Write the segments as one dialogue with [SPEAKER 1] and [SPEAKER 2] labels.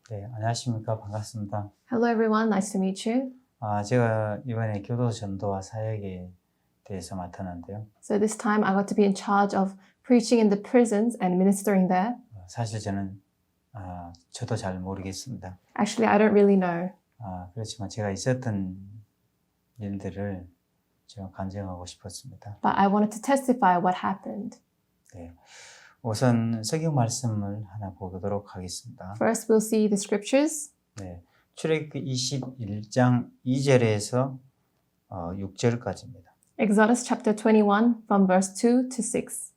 [SPEAKER 1] 네, 안녕하십니까. 반갑습니다.
[SPEAKER 2] Hello everyone, nice to meet you.
[SPEAKER 1] 제가 이번에 교도 전도와 사역에 대해서 맡았는데요.
[SPEAKER 2] So this time I got to be in charge of preaching in the prisons and ministering there.
[SPEAKER 1] 사실 저는 저도 잘 모르겠습니다.
[SPEAKER 2] Actually, I don't really know.
[SPEAKER 1] 그렇지만 제가 있었던 일들을 제가 간증하고 싶었습니다.
[SPEAKER 2] But I wanted to testify what happened.
[SPEAKER 1] 네, 우선 성경 말씀을 하나 보도록 하겠습니다.
[SPEAKER 2] First, we'll see the scriptures.
[SPEAKER 1] 네, 출애굽기 21장 2절에서 6절까지입니다.
[SPEAKER 2] Exodus chapter 21 from verse 2 to 6.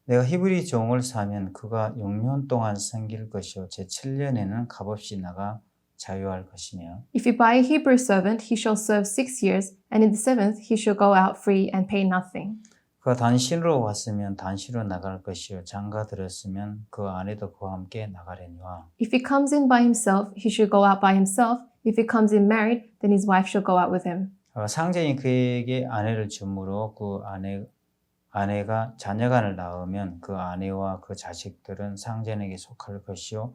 [SPEAKER 1] 내가 히브리 종을 사면 그가 6년 동안 섬길 것이요 제 7년에는 값없이 나가 자유할 것이며
[SPEAKER 2] If you buy a Hebrew servant, he shall serve 6 years, and in the seventh he shall go out free and pay nothing.
[SPEAKER 1] 그가 단신으로 왔으면 단신으로 나갈 것이요 장가 들었으면 그 아내도 그와 함께 나가려니와
[SPEAKER 2] If he comes in by himself, he shall go out by himself. If he comes in married, then his wife shall go out with him.
[SPEAKER 1] 상전이 그에게 아내를 주므로 그 아내가 자녀간을 낳으면 그 아내와 그 자식들은 상전에게 속할 것이요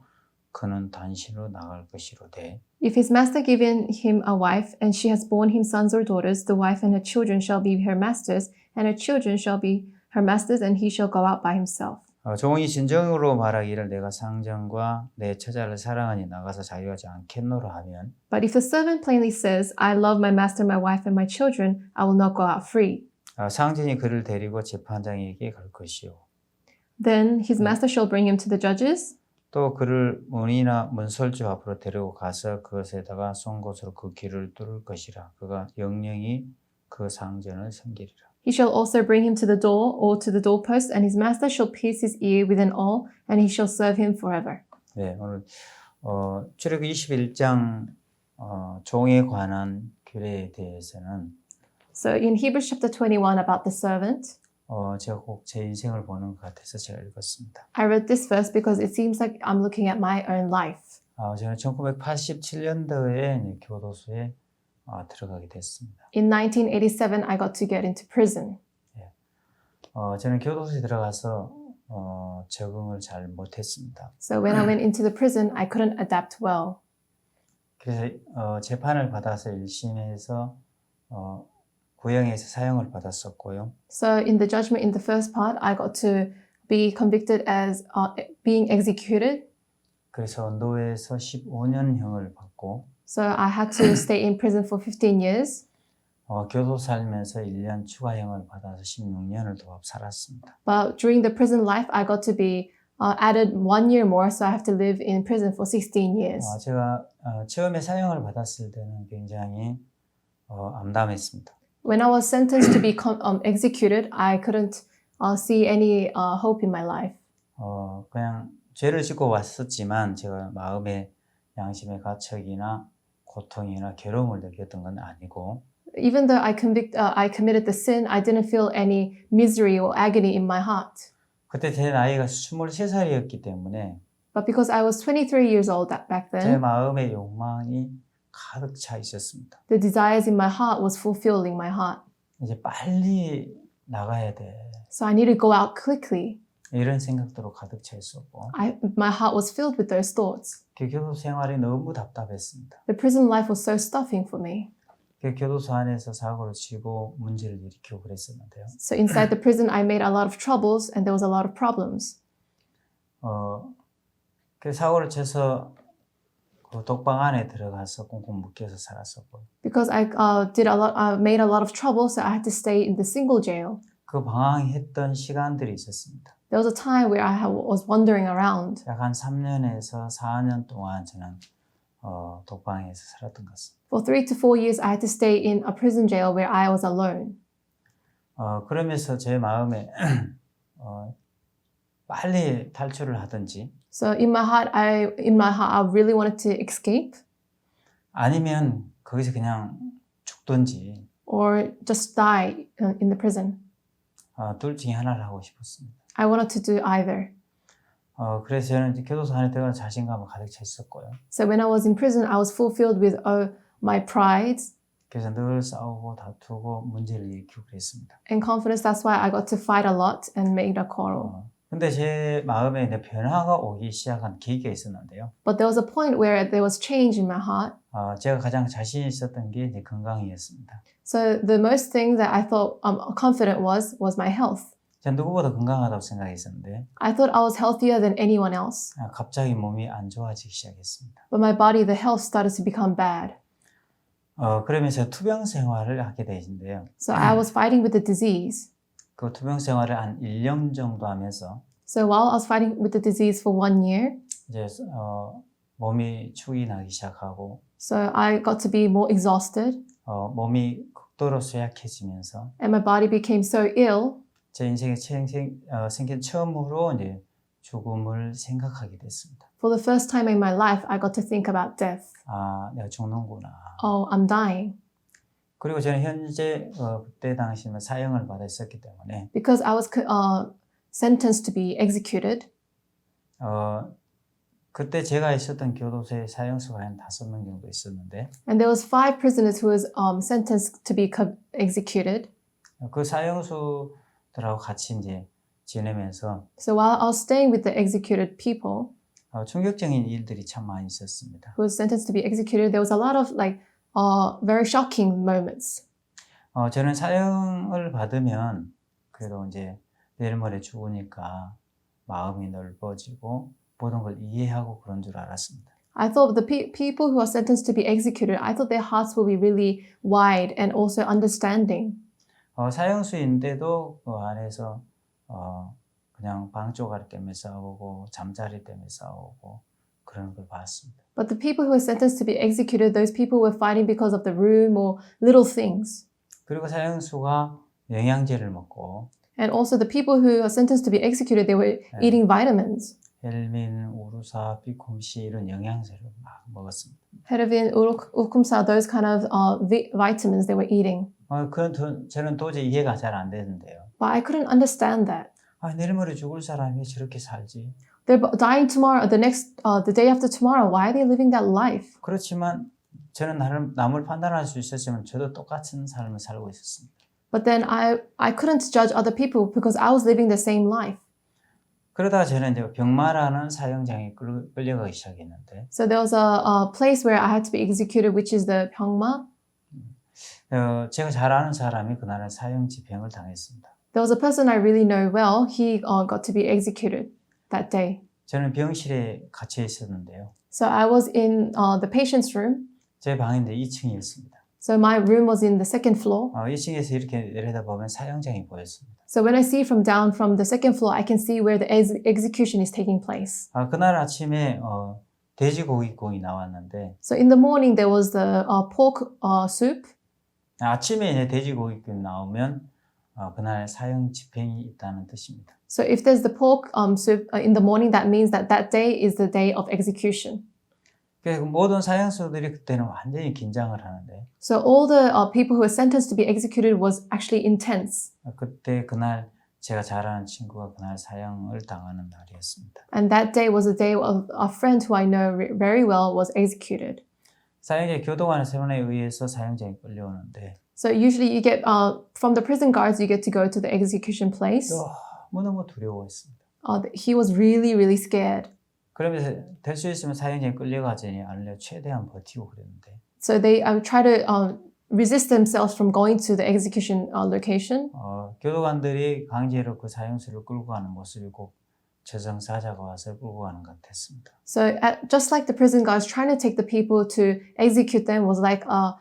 [SPEAKER 1] 그는 단신으로 나갈 것이로되
[SPEAKER 2] If his master given him a wife, and she has borne him sons or daughters, the wife and her children shall be her masters, and her children shall be her masters, and he shall go out by himself.
[SPEAKER 1] 종이 진정으로 말하기를 내가 상전과 내 처자를 사랑하니 나가서 자유하지 않겠노라 하면
[SPEAKER 2] But if the servant plainly says, I love my master, my wife, and my children, I will not go out free.
[SPEAKER 1] 상전이 그를 데리고 재판장에게 갈 것이요
[SPEAKER 2] Then his master shall bring him to the judges.
[SPEAKER 1] 또 그를 문이나 문설주 앞으로 데리고 가서 그것에다가 송곳으로 그 귀를 뚫을 것이라 그가 영영이 그 상전을 섬기리라.
[SPEAKER 2] He shall also bring him to the door or to the doorpost, and his master shall pierce his ear with an awl, and he shall serve him forever.
[SPEAKER 1] 네, 오늘 출애굽기 21장 종에 관한 규례에 대해서는
[SPEAKER 2] So in Hebrews chapter 21 about the servant,
[SPEAKER 1] 제가 꼭 제 인생을 보는 것 같아서 제가 읽었습니다.
[SPEAKER 2] I read this verse because it seems like I'm looking at my own life.
[SPEAKER 1] 저는 1987년도에 교도소에 들어가게 됐습니다.
[SPEAKER 2] In 1987, I got to get into prison.
[SPEAKER 1] 저는 교도소에 들어가서 적응을 잘 못했습니다.
[SPEAKER 2] So when I went into the prison, I couldn't adapt well.
[SPEAKER 1] 그래서 재판을 받아서 1심에서 구형에서 사형을 받았었고요.
[SPEAKER 2] So in the judgment in the first part, I got to be convicted as being executed.
[SPEAKER 1] 그래서 노예에서 15년형을 받고
[SPEAKER 2] So I had to stay in prison for 15 years.
[SPEAKER 1] 교도 살면서 1년 추가형을 받아서 16년을 더 살았습니다.
[SPEAKER 2] But during the prison life, I got to be added 1 year more, so I have to live in prison for 16 years.
[SPEAKER 1] 제가 처음에 사형을 받았을 때는 굉장히 암담했습니다.
[SPEAKER 2] When I was sentenced to be executed, I couldn't see any hope in my life.
[SPEAKER 1] 그냥 죄를 짓고 왔었지만 제가 마음의 양심의 가책이나 고통이나 괴로움을 느꼈던 건 아니고
[SPEAKER 2] Even though I committed the sin, I didn't feel any misery or agony in my heart.
[SPEAKER 1] 그때 제 나이가 23살이었기 때문에
[SPEAKER 2] But because I was 23 years old back
[SPEAKER 1] 제
[SPEAKER 2] then,
[SPEAKER 1] 마음의 욕망이 가득 차 있었습니다.
[SPEAKER 2] the desires in my heart was fulfilling my heart.
[SPEAKER 1] 이제 빨리 나가야 돼.
[SPEAKER 2] So I needed to go out quickly.
[SPEAKER 1] 이런 생각들로 가득 차 있었고
[SPEAKER 2] My heart was filled with those thoughts.
[SPEAKER 1] 그 교도소 생활이 너무 답답했습니다.
[SPEAKER 2] The prison life was so stuffing for me.
[SPEAKER 1] 그 교도소 안에서 사고를 치고 문제를 일으키고 그랬었는데요.
[SPEAKER 2] So inside the prison, I made a lot of troubles and there was a lot of problems.
[SPEAKER 1] 그 사고를 쳐서 그 독방 안에 들어가서 꽁꽁 묶여서 살았었고
[SPEAKER 2] Because I made a lot of trouble, so I had to stay in the single jail.
[SPEAKER 1] 그 방황했던 시간들이 있었습니다.
[SPEAKER 2] There was a time where I was wandering around.
[SPEAKER 1] 약 한 3년에서 4년 동안 저는 독방에서 살았던 것 같습니다.
[SPEAKER 2] For 3 to 4 years, I had to stay in a prison jail where I was alone.
[SPEAKER 1] 그러면서 제 마음에 빨리 탈출을 하든지
[SPEAKER 2] So in my heart, I really wanted to escape,
[SPEAKER 1] 아니면 거기서 그냥 죽든지
[SPEAKER 2] or just die in the prison.
[SPEAKER 1] 둘 중에 하나를 하고 싶었습니다.
[SPEAKER 2] I wanted to do either.
[SPEAKER 1] 그래서 저는 이제 교도소 안에 들어가서 자신감을 가득 차 있었고요.
[SPEAKER 2] So when I was in prison, I was fulfilled with my pride
[SPEAKER 1] 그래서 늘 싸우고 다투고 문제를 일으키고 그랬습니다.
[SPEAKER 2] and confidence. That's why I got to fight a lot and make a quarrel.
[SPEAKER 1] 근데 제 마음에 이제 변화가 오기 시작한 계기가 있었는데요.
[SPEAKER 2] But there was a point where there was change in my heart.
[SPEAKER 1] 제가 가장 자신 있었던 게 이제 건강이었습니다.
[SPEAKER 2] So the most thing that I thought confident was my health.
[SPEAKER 1] 전 누구보다 건강하다고 생각했었는데
[SPEAKER 2] I thought I was healthier than anyone else.
[SPEAKER 1] 갑자기 몸이 안 좋아지기 시작했습니다.
[SPEAKER 2] But my body, the health started to become bad.
[SPEAKER 1] 그러면서 투병 생활을 하게 되신데요.
[SPEAKER 2] So I was fighting with the disease.
[SPEAKER 1] 그 투병 생활을 한 1년 정도 하면서
[SPEAKER 2] So while I was fighting with the disease for 1 year,
[SPEAKER 1] 이제 몸이 축이 나기 시작하고
[SPEAKER 2] so I got to be more exhausted
[SPEAKER 1] 몸이 극도로 쇠약해지면서
[SPEAKER 2] and my body became so ill.
[SPEAKER 1] 제 인생에 생긴 처음으로 이제 죽음을 생각하게 됐습니다.
[SPEAKER 2] For the first time in my life, I got to think about death.
[SPEAKER 1] 내가 죽는구나.
[SPEAKER 2] Oh, I'm dying.
[SPEAKER 1] 그리고 저는 현재 그때 당시면 사형을 받아 있었기 때문에
[SPEAKER 2] Because I was sentenced to be executed.
[SPEAKER 1] 그때 제가 있었던 교도소에 사형수가 한 5명 정도 있었는데
[SPEAKER 2] And there was 5 prisoners who was sentenced to be executed.
[SPEAKER 1] 그 사형수들하고 같이 이제 지내면서
[SPEAKER 2] So while I was staying with the executed people
[SPEAKER 1] 충격적인 일들이 참 많이 있었습니다.
[SPEAKER 2] who was sentenced to be executed, there was a lot of very shocking moments.
[SPEAKER 1] 저는 사형을 받으면 그래도 이제 내일 모레 죽으니까 마음이 넓어지고 모든 걸 이해하고 그런 줄 알았습니다.
[SPEAKER 2] I thought the people who are sentenced to be executed, I thought their hearts will be really wide and also understanding.
[SPEAKER 1] 사형수인데도 그 안에서 그냥 방 쪼가리 때문에 싸우고 잠자리 때문에 싸우고 그런 걸 봤습니다.
[SPEAKER 2] But the people who were sentenced to be executed, those people were fighting because of the room or little things.
[SPEAKER 1] 그리고 사형수가 영양제를 먹고
[SPEAKER 2] And also the people who are sentenced to be executed, they were eating vitamins.
[SPEAKER 1] 헬민, 우루사, 비쿰시 이런 영양제를 막 먹었습니다.
[SPEAKER 2] Hedavin, Ukumsa, those kind of vitamins they were eating.
[SPEAKER 1] 저는 도저히 이해가 잘 안 되는데요.
[SPEAKER 2] But I couldn't understand that.
[SPEAKER 1] 내일 모레 죽을 사람이 저렇게 살지.
[SPEAKER 2] They're dying tomorrow, the day after tomorrow. Why are they living that life?
[SPEAKER 1] 그렇지만 저는 남을 판단할 수 있었지만 저도 똑같은 삶을 살고 있었습니다.
[SPEAKER 2] But then I couldn't judge other people because I was living the same life.
[SPEAKER 1] 그러다가 저는 이제 병마라는 사형장에 끌려가기 시작했는데
[SPEAKER 2] So there was a place where I had to be executed, which is the Pyeongma.
[SPEAKER 1] 제가 잘 아는 사람이 그날은 사형 집행을 당했습니다.
[SPEAKER 2] There was a person I really know well. He got to be executed that day.
[SPEAKER 1] 저는 병실에 갇혀 있었는데요.
[SPEAKER 2] So I was in the patient's room.
[SPEAKER 1] 제 방인데 2층이었습니다.
[SPEAKER 2] So my room was in the second floor.
[SPEAKER 1] 2층에서 이렇게 내려다보면 사형장이 보였습니다.
[SPEAKER 2] So when I see down from the second floor, I can see where the execution is taking place.
[SPEAKER 1] 그날 아침에 돼지고기국이 나왔는데
[SPEAKER 2] So in the morning there was the pork soup.
[SPEAKER 1] 아침에 이제 돼지고기국이 나오면 그날 사형 집행이 있다는 뜻입니다.
[SPEAKER 2] So if there's the pork soup in the morning, that means that day is the day of execution.
[SPEAKER 1] 그래서 모든 사형수들이 그때는 완전히 긴장을 하는데
[SPEAKER 2] So all the people who were sentenced to be executed was actually intense.
[SPEAKER 1] 그날 제가 잘 아는 친구가 그날 사형을 당하는 날이었습니다.
[SPEAKER 2] And that day was the day of a friend who I know very well was executed.
[SPEAKER 1] 사형제 교도관 세원에 의해서 사형장에 끌려오는데
[SPEAKER 2] So usually you get from the prison guards, you get to go to the execution place.
[SPEAKER 1] 너무너무 두려워했습니다.
[SPEAKER 2] He was really, really scared.
[SPEAKER 1] 그러면서 될 수 있으면 사형장에 끌려가지 않으려 최대한 버티고 그랬는데
[SPEAKER 2] So they try to resist themselves from going to the execution location.
[SPEAKER 1] 교도관들이 강제로 그 사형수를 끌고 가는 모습이 꼭 저승사자가 와서 끌고 가는 것 같았습니다.
[SPEAKER 2] So just like the prison guards trying to take the people to execute them was like a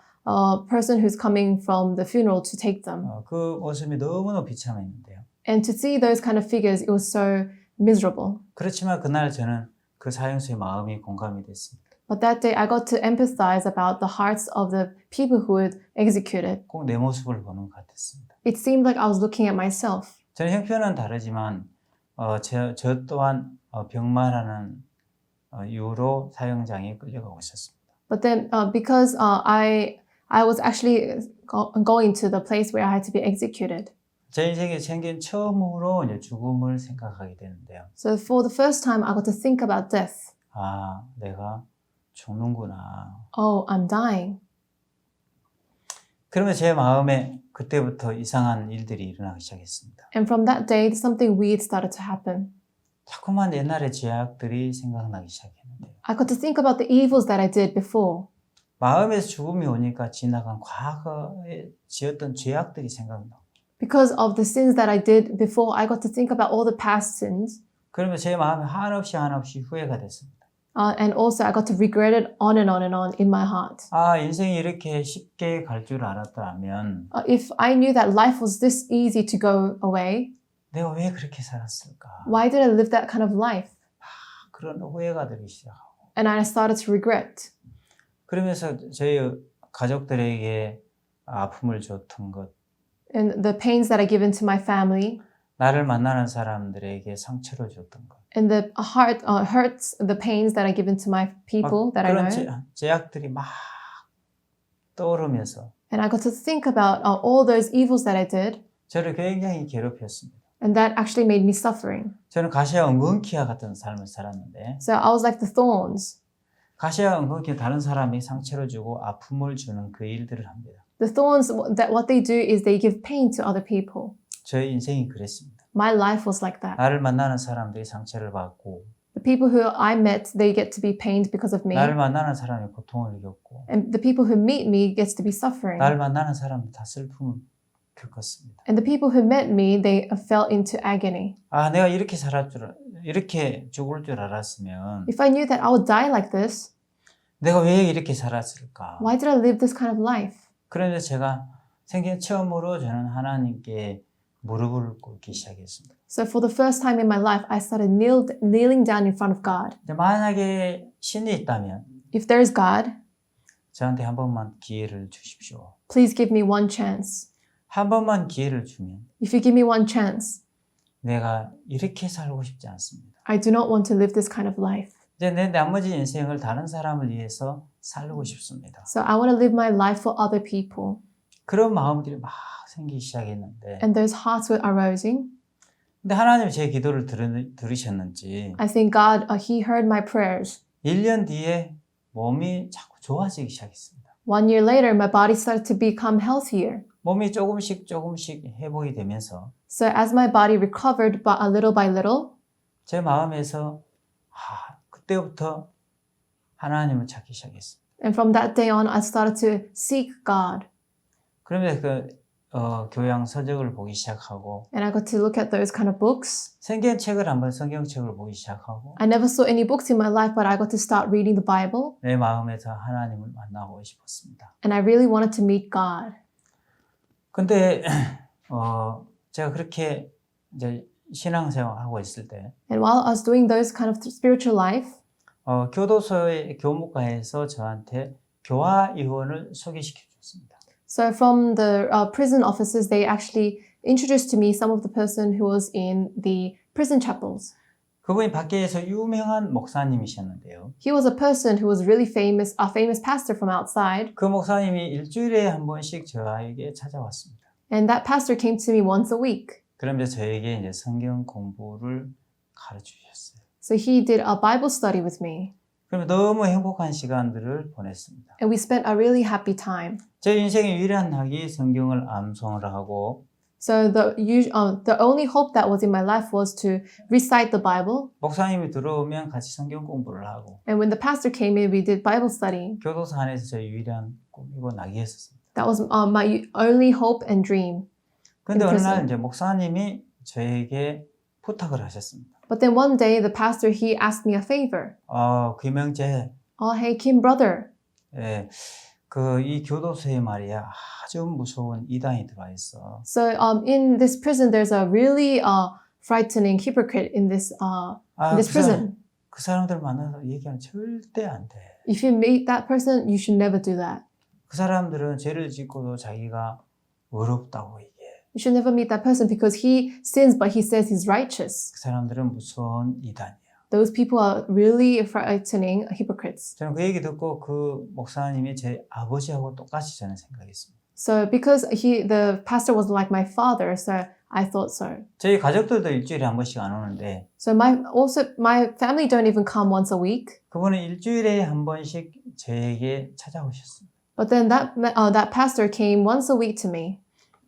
[SPEAKER 2] person who's coming from the funeral to take them.
[SPEAKER 1] 그 모습이 너무너무 비참했는데요.
[SPEAKER 2] And to see those kind of figures, it was so miserable.
[SPEAKER 1] 그렇지만 그날 저는 그 사형수의 마음이 공감이 됐습니다.
[SPEAKER 2] But that day I got to empathize about the hearts of the people who were executed.
[SPEAKER 1] 꼭 내 모습을 보는 것 같았습니다.
[SPEAKER 2] It seemed like I was looking at myself.
[SPEAKER 1] 저는 형편은 다르지만 저 또한 병마라는 이유로 사형장에 끌려가고 있었습니다.
[SPEAKER 2] But then because I was actually going to the place where I had to be executed.
[SPEAKER 1] 제 인생에 생긴 처음으로 이제 죽음을 생각하게 되는데요.
[SPEAKER 2] So for the first time, I got to think about death.
[SPEAKER 1] 내가 죽는구나.
[SPEAKER 2] Oh, I'm dying.
[SPEAKER 1] 그러면 제 마음에 그때부터 이상한 일들이 일어나기 시작했습니다.
[SPEAKER 2] And from that day, something weird started to happen.
[SPEAKER 1] 자꾸만 옛날의 죄악들이 생각나기 시작했는데요.
[SPEAKER 2] I got to think about the evils that I did before.
[SPEAKER 1] 마음에서 죽음이 오니까 지나간 과거에 지었던 죄악들이 생각나고
[SPEAKER 2] Because of the sins that I did before, I got to think about all the past sins.
[SPEAKER 1] 그러면 제 마음에 한없이 후회가 됐습니다.
[SPEAKER 2] And also, I got to regret it on and on and on in my heart.
[SPEAKER 1] 아, 인생이 이렇게 쉽게 갈 줄 알았다면
[SPEAKER 2] If I knew that life was this easy to go away,
[SPEAKER 1] 내가 왜 그렇게 살았을까?
[SPEAKER 2] why did I live that kind of life?
[SPEAKER 1] 그런 후회가 들기 시작하고
[SPEAKER 2] And I started to regret.
[SPEAKER 1] 그러면서 저희 가족들에게 아픔을 줬던 것,
[SPEAKER 2] And the pains that I given to my family,
[SPEAKER 1] 나를 만나는 사람들에게 상처를 줬던 것,
[SPEAKER 2] and the heart hurts, the pains that I given to my people that I
[SPEAKER 1] 그런
[SPEAKER 2] know.
[SPEAKER 1] 죄악들이 막 떠오르면서
[SPEAKER 2] And I got to think about all those evils that I did,
[SPEAKER 1] 저를 굉장히 괴롭혔습니다.
[SPEAKER 2] and that actually made me suffering.
[SPEAKER 1] 저는 가시와 은근키와 같은 삶을 살았는데
[SPEAKER 2] So I was like the thorns.
[SPEAKER 1] 가시와 은근키와 다른 사람이 상처를 주고 아픔을 주는 그 일들을 합니다.
[SPEAKER 2] The thorns, that what they do is they give pain to other people.
[SPEAKER 1] 저의 인생이 그랬습니다.
[SPEAKER 2] My life was like that.
[SPEAKER 1] 나를 만나는 사람들이 상처를 받고
[SPEAKER 2] The people who I met, they get to be pained because of me.
[SPEAKER 1] 나를 만나는 사람이 고통을 겪고
[SPEAKER 2] And the people who meet me gets to be suffering.
[SPEAKER 1] 나를 만나는 사람은 다 슬픔을 겪었습니다.
[SPEAKER 2] And the people who met me, they fell into agony.
[SPEAKER 1] 아, 내가 이렇게 이렇게 죽을 줄 알았으면
[SPEAKER 2] If I knew that I would die like this,
[SPEAKER 1] 내가 왜 이렇게 살았을까?
[SPEAKER 2] why did I live this kind of life?
[SPEAKER 1] 그런데 제가 생전 처음으로 저는 하나님께 무릎을 꿇기 시작했습니다.
[SPEAKER 2] So for the first time in my life, I started kneeling down in front of God.
[SPEAKER 1] 근데 만약에 신이 있다면
[SPEAKER 2] If there is God,
[SPEAKER 1] 저한테 한 번만 기회를 주십시오.
[SPEAKER 2] please give me one chance.
[SPEAKER 1] 한 번만 기회를 주면
[SPEAKER 2] If you give me one chance,
[SPEAKER 1] 내가 이렇게 살고 싶지 않습니다.
[SPEAKER 2] I do not want to live this kind of life.
[SPEAKER 1] 이제 내 나머지 인생을 다른 사람을 위해서 살고 싶습니다.
[SPEAKER 2] So I want to live my life for other people.
[SPEAKER 1] 그런 마음들이 막 생기기 시작했는데
[SPEAKER 2] And those hearts were arising.
[SPEAKER 1] 근데 하나님 제 기도를 들으셨는지
[SPEAKER 2] I think God, He heard my prayers.
[SPEAKER 1] 1년 뒤에 몸이 자꾸 좋아지기 시작했습니다.
[SPEAKER 2] 1 year later, my body started to become healthier.
[SPEAKER 1] 몸이 조금씩 회복이 되면서
[SPEAKER 2] So as my body recovered by little,
[SPEAKER 1] 제 마음에서 그때부터 하나님을 찾기 시작했습니다.
[SPEAKER 2] and from that day on, I started to seek God.
[SPEAKER 1] 그러면서 교양 서적을 보기 시작하고
[SPEAKER 2] And I got to look at those kind of books.
[SPEAKER 1] 성경책을 보기 시작하고
[SPEAKER 2] I never saw any books in my life, but I got to start reading the Bible.
[SPEAKER 1] 내 마음에서 하나님을 만나고 싶었습니다.
[SPEAKER 2] And I really wanted to meet God.
[SPEAKER 1] 근데 제가 그렇게 이제 신앙생활 하고 있을 때
[SPEAKER 2] And while I was doing those kind of spiritual life,
[SPEAKER 1] 교도소의 교무과에서 저한테 교화위원을 소개시켜 줬습니다.
[SPEAKER 2] so from the prison officers, they actually introduced to me some of the person who was in the prison chapels.
[SPEAKER 1] 그분이 밖에서 유명한 목사님이셨는데요.
[SPEAKER 2] He was a person who was really famous, a famous pastor from outside.
[SPEAKER 1] 그 목사님이 일주일에 한 번씩 저에게 찾아왔습니다.
[SPEAKER 2] And that pastor came to me once a week.
[SPEAKER 1] 그러면서 저에게 이제 성경 공부를 가르쳐 주셨어요.
[SPEAKER 2] So he did a Bible study with me.
[SPEAKER 1] 그러면 너무 행복한 시간들을 보냈습니다.
[SPEAKER 2] And we spent a really happy time.
[SPEAKER 1] 제 인생의 유일한 낙이 성경을 암송을 하고
[SPEAKER 2] So the only hope that was in my life was to recite the Bible.
[SPEAKER 1] 목사님이 들어오면 같이 성경 공부를 하고
[SPEAKER 2] And when the pastor came in, we did Bible study.
[SPEAKER 1] 교도소 안에서 제 유일한 꿈이고 낙이었습니다.
[SPEAKER 2] That was my only hope and dream.
[SPEAKER 1] 그런데 어느 날
[SPEAKER 2] prison.
[SPEAKER 1] 이제 목사님이 저에게 부탁을 하셨습니다.
[SPEAKER 2] But then one day, the pastor, he asked me a favor.
[SPEAKER 1] 김영재,
[SPEAKER 2] Oh, hey, Kim, brother.
[SPEAKER 1] 예, 이 교도소에 말이야 아주 무서운 이단이 들어와 있어.
[SPEAKER 2] So in this prison, there's a really frightening hypocrite in this prison.
[SPEAKER 1] 그 사람들 만나서 얘기하면 절대 안 돼.
[SPEAKER 2] If you meet that person, you should never do that.
[SPEAKER 1] 그 사람들은 죄를 짓고도 자기가 의롭다고 얘기해.
[SPEAKER 2] You should never meet that person because he sins, but he says he's righteous.
[SPEAKER 1] 그 사람들은 무서운 이단이야.
[SPEAKER 2] Those people are really frightening hypocrites.
[SPEAKER 1] 저는 그 얘기 듣고 그 목사님이 제 아버지하고 똑같이 저는 생각했습니다.
[SPEAKER 2] So because the pastor was like my father, so I thought so.
[SPEAKER 1] 저희 가족들도 일주일에 한 번씩 안 오는데
[SPEAKER 2] So my family don't even come once a week.
[SPEAKER 1] 그분은 일주일에 한 번씩 저에게 찾아오셨습니다.
[SPEAKER 2] But then that pastor came once a week to me.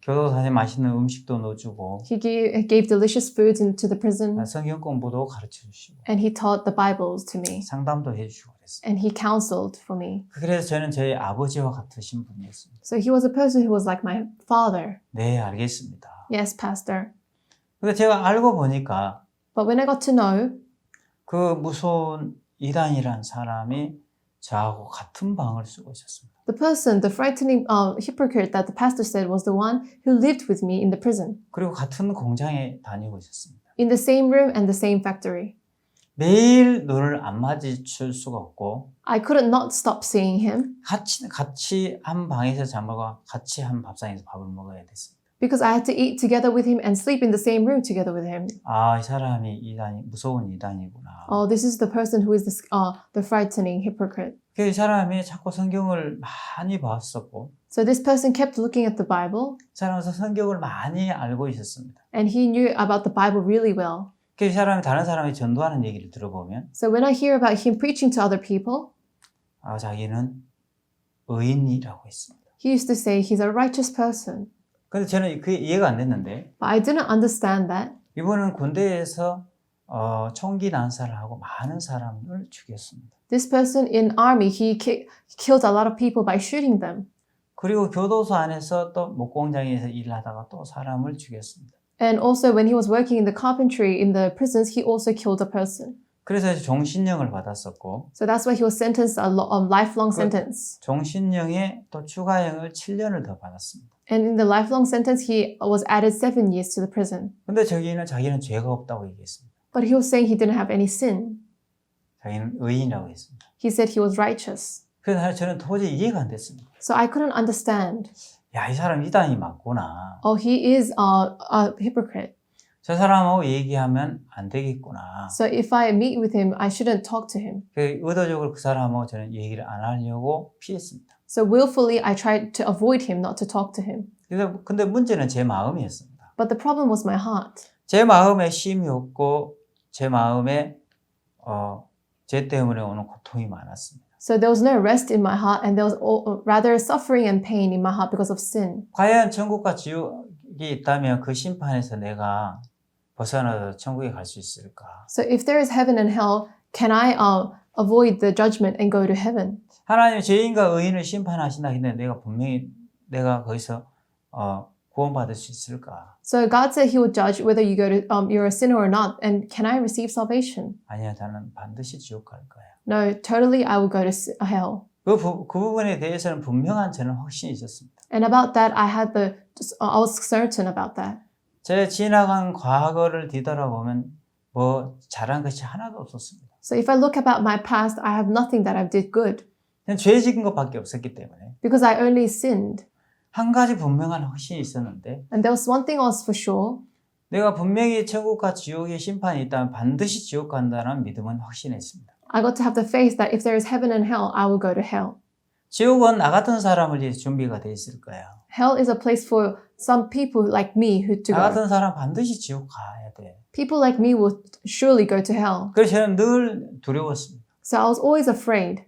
[SPEAKER 1] 교도소에 맛있는 음식도 넣어주고
[SPEAKER 2] He gave delicious food into the prison,
[SPEAKER 1] 성경 공부도 가르쳐주시고
[SPEAKER 2] and he taught the Bibles to me,
[SPEAKER 1] 상담도 해주시고 그랬어요.
[SPEAKER 2] and he counseled for me.
[SPEAKER 1] 그래서 저는 저희 아버지와 같으신 분이었습니다.
[SPEAKER 2] So he was a person who was like my father.
[SPEAKER 1] 네, 알겠습니다.
[SPEAKER 2] Yes, Pastor.
[SPEAKER 1] 근데 제가 알고 보니까
[SPEAKER 2] But when I got to know,
[SPEAKER 1] 그 무서운 이단이란 사람이 저하고 같은 방을 쓰고 있었습니다.
[SPEAKER 2] the person, the frightening hypocrite that the pastor said was the one who lived with me in the prison,
[SPEAKER 1] 그리고 같은 공장에 다니고 있었습니다.
[SPEAKER 2] in the same room and the same factory.
[SPEAKER 1] 매일 눈을 안 마주칠 수가 없고
[SPEAKER 2] I couldn't not stop seeing him
[SPEAKER 1] 같이 한 방에서 잠들고 같이 한 밥상에서 밥을 먹어야 됐습니다.
[SPEAKER 2] because I had to eat together with him and sleep in the same room together with him.
[SPEAKER 1] 아, 이 사람이 무서운 이단이구나.
[SPEAKER 2] Oh, this is the person who is the frightening hypocrite.
[SPEAKER 1] 그 사람이 자꾸 성경을 많이 봤었고
[SPEAKER 2] So this person kept looking at the Bible,
[SPEAKER 1] 이 사람은 성경을 많이 알고 있었습니다.
[SPEAKER 2] and he knew about the Bible really well.
[SPEAKER 1] 그 사람이 다른 사람이 전도하는 얘기를 들어보면
[SPEAKER 2] So when I hear about him preaching to other people,
[SPEAKER 1] 아, 자기는 의인이라고 했습니다.
[SPEAKER 2] he used to say he's a righteous person.
[SPEAKER 1] 근데 저는 그게 이해가 안 됐는데
[SPEAKER 2] But I didn't understand that.
[SPEAKER 1] 이분은 군대에서 총기 난사를 하고 많은 사람을 죽였습니다.
[SPEAKER 2] This person in army, he killed a lot of people by shooting them.
[SPEAKER 1] 그리고 교도소 안에서 또 목공장에서 일하다가 또 사람을 죽였습니다.
[SPEAKER 2] And also when he was working in the carpentry in the prisons, he also killed a person.
[SPEAKER 1] 그래서 종신형을 받았었고
[SPEAKER 2] So that's why he was sentenced a lifelong sentence.
[SPEAKER 1] 종신형에 또 추가형을 7년을 더 받았습니다.
[SPEAKER 2] And in the lifelong sentence, he was added 7 years to the prison.
[SPEAKER 1] 근데 자기는 죄가 없다고 얘기했습니다.
[SPEAKER 2] But he was saying he didn't have any sin.
[SPEAKER 1] 자기는 의인이라고 했습니다.
[SPEAKER 2] He said he was righteous.
[SPEAKER 1] 그래서 저는 도저히 이해가 안 됐습니다.
[SPEAKER 2] So I couldn't understand.
[SPEAKER 1] 야, 이 사람 이단이 맞구나.
[SPEAKER 2] Oh, he is a hypocrite.
[SPEAKER 1] 저 사람하고 얘기하면 안 되겠구나.
[SPEAKER 2] So if I meet with him, I shouldn't talk to him.
[SPEAKER 1] 그 의도적으로 그 사람하고 저는 얘기를 안 하려고 피했습니다.
[SPEAKER 2] So willfully, I tried to avoid him, not to talk to him.
[SPEAKER 1] 근데 문제는 제 마음이었습니다.
[SPEAKER 2] But the problem was my heart.
[SPEAKER 1] 제 마음에 쉼이 없고 제 마음에 죄 때문에 오는 고통이 많았습니다.
[SPEAKER 2] So there was no rest in my heart, and there was rather suffering and pain in my heart because of sin.
[SPEAKER 1] 과연 천국과 지옥이 있다면 그 심판에서 내가 벗어나서 천국에 갈 수 있을까?
[SPEAKER 2] So if there is heaven and hell, can I avoid the judgment and go to heaven?
[SPEAKER 1] 하나님 죄인과 의인을 심판하신다 했는데 내가 거기서 구원받을 수 있을까?
[SPEAKER 2] So God said He will judge whether you go to you're a sinner or not, and can I receive salvation?
[SPEAKER 1] 아니야, 나는 반드시 지옥 갈 거야.
[SPEAKER 2] No, totally, I will go to hell.
[SPEAKER 1] 그 부분에 대해서는 분명한 저는 확신이 있었습니다.
[SPEAKER 2] And about that, I was certain about that.
[SPEAKER 1] 제 지나간 과거를 뒤돌아보면 뭐 잘한 것이 하나도 없었습니다.
[SPEAKER 2] So if I look about my past, I have nothing that I did good
[SPEAKER 1] 그냥 죄 지은 것밖에 없었기 때문에
[SPEAKER 2] because I only sinned.
[SPEAKER 1] 한 가지 분명한 확신이 있었는데
[SPEAKER 2] And there was one thing else for sure.
[SPEAKER 1] 내가 분명히 천국과 지옥의 심판이 있다면 반드시 지옥 간다는 믿음은 확신했습니다.
[SPEAKER 2] I got to have the faith that if there is heaven and hell, I will go to hell.
[SPEAKER 1] 지옥은 나 같은 사람을 위해 준비가 되어 있을 거야.
[SPEAKER 2] Hell is a place for some people like me who to
[SPEAKER 1] 나
[SPEAKER 2] go.
[SPEAKER 1] 같은 사람 반드시 지옥 가야 돼.
[SPEAKER 2] People like me will surely go to hell.
[SPEAKER 1] 그래서 저는 늘 두려웠습니다.
[SPEAKER 2] So I was always afraid.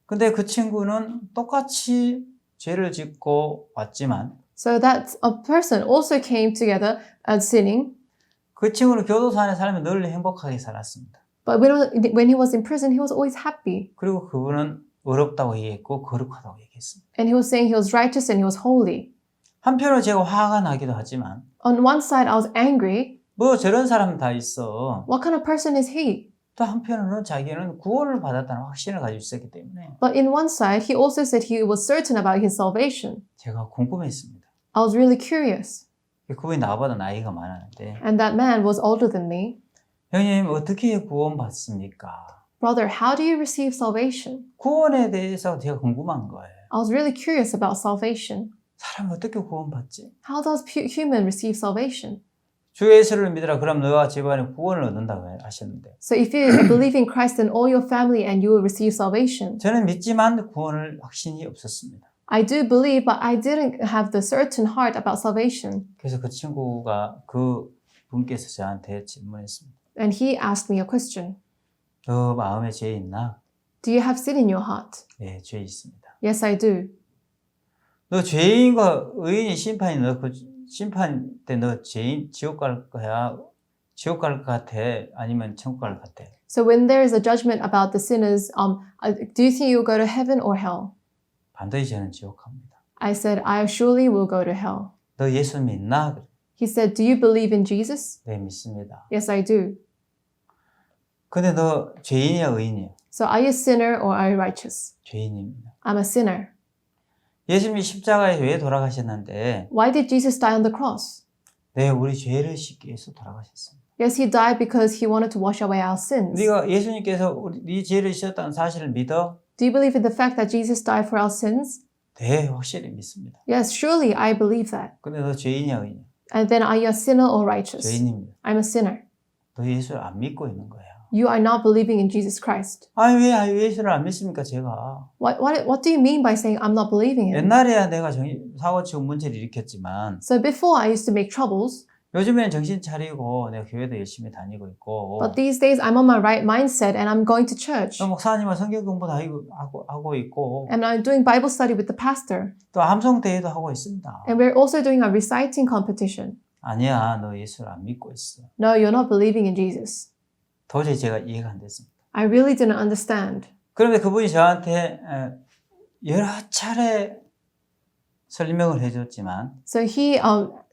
[SPEAKER 1] 근데 그 친구는 똑같이 죄를 짓고 왔지만
[SPEAKER 2] So that a person also came together sinning.
[SPEAKER 1] 그 친구는 교도소 안에 살면 늘 행복하게 살았습니다.
[SPEAKER 2] But when he was in prison, he was always happy.
[SPEAKER 1] 그리고 그분은 의롭다고 얘기했고 거룩하다고 얘기했습니다.
[SPEAKER 2] And he was saying he was righteous and he was holy.
[SPEAKER 1] 한편으로 제가 화가 나기도 하지만
[SPEAKER 2] On one side, I was angry.
[SPEAKER 1] 뭐 저런 사람 다 있어.
[SPEAKER 2] What kind of person is he?
[SPEAKER 1] 또 한편으로는 자기는 구원을 받았다는 확신을 가지고 있었기 때문에
[SPEAKER 2] But in one side, he also said he was certain about his salvation.
[SPEAKER 1] 제가 궁금했습니다.
[SPEAKER 2] I was really curious.
[SPEAKER 1] 그분이 나보다 나이가 많았는데
[SPEAKER 2] And that man was older than me.
[SPEAKER 1] 형님 어떻게 구원받습니까?
[SPEAKER 2] Brother, how do you receive salvation?
[SPEAKER 1] 구원에 대해서 제가 궁금한 거예요.
[SPEAKER 2] I was really curious about salvation.
[SPEAKER 1] 사람이 어떻게 구원받지?
[SPEAKER 2] How does human receive salvation?
[SPEAKER 1] 주 예수를 믿으라 그럼 너와 집안에 구원을 얻는다고 하셨는데
[SPEAKER 2] So if you believe in Christ and all your family and you will receive salvation.
[SPEAKER 1] 저는 믿지만 구원을 확신이 없었습니다.
[SPEAKER 2] I do believe, but I didn't have the certain heart about salvation.
[SPEAKER 1] 그래서 그 친구가 그 분께서 저한테 질문했습니다.
[SPEAKER 2] And he asked me a question.
[SPEAKER 1] 너 마음에 죄 있나?
[SPEAKER 2] Do you have sin in your heart?
[SPEAKER 1] 네, 죄 있습니다.
[SPEAKER 2] Yes, I do.
[SPEAKER 1] 너 죄인과 의인의 심판이 너 심판 때 너 죄인 지옥 갈 거야? 지옥 갈 것 같아? 아니면 천국 갈 것 같아?
[SPEAKER 2] So when there is a judgment about the sinners, do you think you'll go to heaven or hell?
[SPEAKER 1] 반드시 저는 지옥 갑니다.
[SPEAKER 2] I said, I surely will go to hell.
[SPEAKER 1] 너 예수 믿나?
[SPEAKER 2] He said, do you believe in Jesus?
[SPEAKER 1] 네, 믿습니다.
[SPEAKER 2] Yes, I do.
[SPEAKER 1] 근데 너 죄인이야, 의인이야?
[SPEAKER 2] So are you a sinner or are you righteous?
[SPEAKER 1] 죄인입니다.
[SPEAKER 2] I'm a sinner.
[SPEAKER 1] 예수님이 십자가에 왜 돌아가셨는데?
[SPEAKER 2] Why did Jesus die on the cross?
[SPEAKER 1] 네, 우리 죄를 씻기 위해서 돌아가셨습니다.
[SPEAKER 2] Yes, he died because he wanted to wash away our sins.
[SPEAKER 1] 네가 예수님께서 네 죄를 씻었다는 사실을 믿어?
[SPEAKER 2] Do you believe in the fact that Jesus died for our sins?
[SPEAKER 1] 네, 확실히 믿습니다.
[SPEAKER 2] Yes, surely I believe that.
[SPEAKER 1] 근데 너 죄인이야, 의인이야?
[SPEAKER 2] And then are you a sinner or righteous?
[SPEAKER 1] 죄인입니다.
[SPEAKER 2] I'm a sinner.
[SPEAKER 1] 너 예수를 안 믿고 있는 거야.
[SPEAKER 2] You are not believing in Jesus Christ.
[SPEAKER 1] 아니 왜 예수를 안 믿습니까, 제가?
[SPEAKER 2] What do you mean by saying I'm not believing in?
[SPEAKER 1] 옛날에야 내가 사고치고 문제를 일으켰지만
[SPEAKER 2] So before I used to make troubles,
[SPEAKER 1] 요즘에는 정신 차리고 내가 교회도 열심히 다니고 있고
[SPEAKER 2] but these days I'm on my right mindset and I'm going to church.
[SPEAKER 1] 또 목사님과 성경 공부도 하고 있고
[SPEAKER 2] And I'm doing Bible study with the pastor.
[SPEAKER 1] 또 함성 대회도 하고 있습니다.
[SPEAKER 2] And we're also doing a reciting competition.
[SPEAKER 1] 아니야, 너 예수를 안 믿고 있어.
[SPEAKER 2] No, you're not believing in Jesus.
[SPEAKER 1] 도저히 제가 이해가 안 됐습니다.
[SPEAKER 2] I really didn't understand.
[SPEAKER 1] 그런데 그분이 저한테 여러 차례 설명을 해줬지만
[SPEAKER 2] So he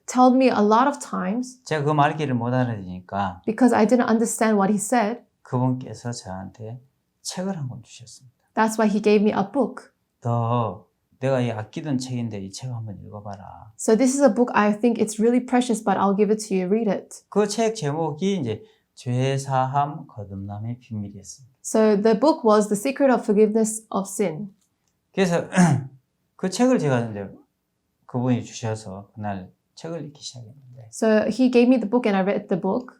[SPEAKER 2] told me a lot of times,
[SPEAKER 1] 제가 그 말귀를 못 알아들으니까
[SPEAKER 2] because I didn't understand what he said,
[SPEAKER 1] 그분께서 저한테 책을 한 권 주셨습니다.
[SPEAKER 2] that's why he gave me a book.
[SPEAKER 1] 너 내가 이 아끼던 책인데 이 책 한번 읽어봐라.
[SPEAKER 2] So this is a book I think it's really precious, but I'll give it to you. Read it.
[SPEAKER 1] 그 책 제목이 이제 죄사함 거듭남의 비밀이었습니다.
[SPEAKER 2] So the book was The Secret of Forgiveness of Sin.
[SPEAKER 1] 그래서 그 책을 제가 이제 그분이 주셔서 그날 책을 읽기 시작했는데
[SPEAKER 2] So he gave me the book and I read the book.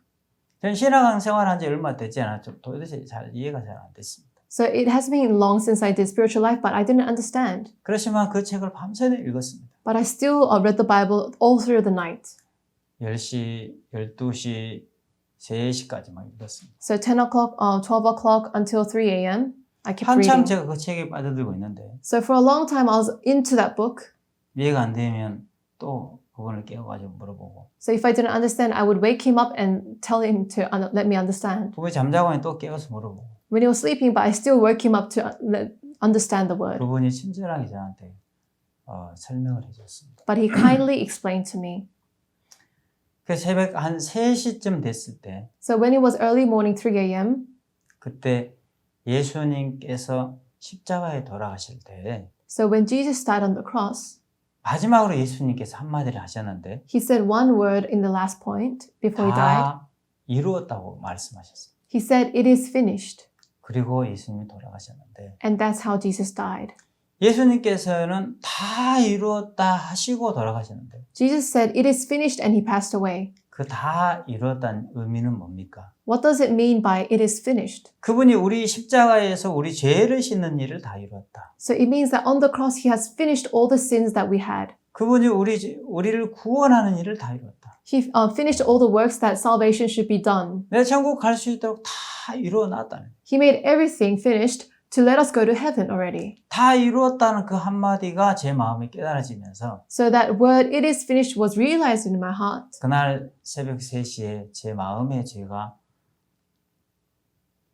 [SPEAKER 1] 전 신앙 생활한 지 얼마 되지 않았죠. 도대체 잘 이해가 잘 안 됐습니다.
[SPEAKER 2] So it has been long since I did spiritual life, but I didn't understand.
[SPEAKER 1] 그렇지만 그 책을 밤새내 읽었습니다.
[SPEAKER 2] But I still read the Bible all through the night.
[SPEAKER 1] 10시, 12시, 3시까지 막 읽었습니다.
[SPEAKER 2] So 10 o'clock, 12 o'clock until 3 a.m. I kept
[SPEAKER 1] 한참
[SPEAKER 2] reading.
[SPEAKER 1] 제가 그 책에 빠져들고 있는데
[SPEAKER 2] So for a long time I was into that book.
[SPEAKER 1] 이해가 안 되면 또 그분을 깨워가지고 물어보고
[SPEAKER 2] So if I didn't understand, I would wake him up and tell him to let me understand.
[SPEAKER 1] 그분이 잠자고 하면 또 깨워서 물어보고
[SPEAKER 2] When he was sleeping, but I still woke him up to understand the word.
[SPEAKER 1] 그분이 친절하게 저한테 설명을 해줬습니다.
[SPEAKER 2] But he kindly explained to me.
[SPEAKER 1] 그 새벽 한 3시쯤 됐을 때
[SPEAKER 2] So when it was early morning, 3 a.m.,
[SPEAKER 1] 그때 예수님께서 십자가에 돌아가실 때
[SPEAKER 2] so when Jesus died on the cross,
[SPEAKER 1] 마지막으로 예수님께서 한마디를 하셨는데
[SPEAKER 2] he said one word in the last point before he died.
[SPEAKER 1] 다 이루었다고 말씀하셨어요.
[SPEAKER 2] He said, it is finished.
[SPEAKER 1] 그리고 예수님이 돌아가셨는데
[SPEAKER 2] And that's how Jesus died.
[SPEAKER 1] 예수님께서는 다 이루었다 하시고 돌아가셨는데
[SPEAKER 2] Jesus said, it is finished, and he passed away.
[SPEAKER 1] 그 다 이루었다는 의미는 뭡니까?
[SPEAKER 2] What does it mean by it is finished?
[SPEAKER 1] 그분이 우리 십자가에서 우리 죄를 씻는 일을 다 이루었다.
[SPEAKER 2] So it means that on the cross, he has finished all the sins that we had.
[SPEAKER 1] 그분이 우리를 구원하는 일을 다 이루었다.
[SPEAKER 2] He finished all the works that salvation should be done.
[SPEAKER 1] 내 천국 갈 수 있도록 다 이루어놨다는.
[SPEAKER 2] He made everything finished to let us go to heaven already.
[SPEAKER 1] 다 이루었다는 그 한마디가 제 마음에 깨달아지면서
[SPEAKER 2] So that word, it is finished, was realized in my heart.
[SPEAKER 1] 그날 새벽 3시에 제 마음에 죄가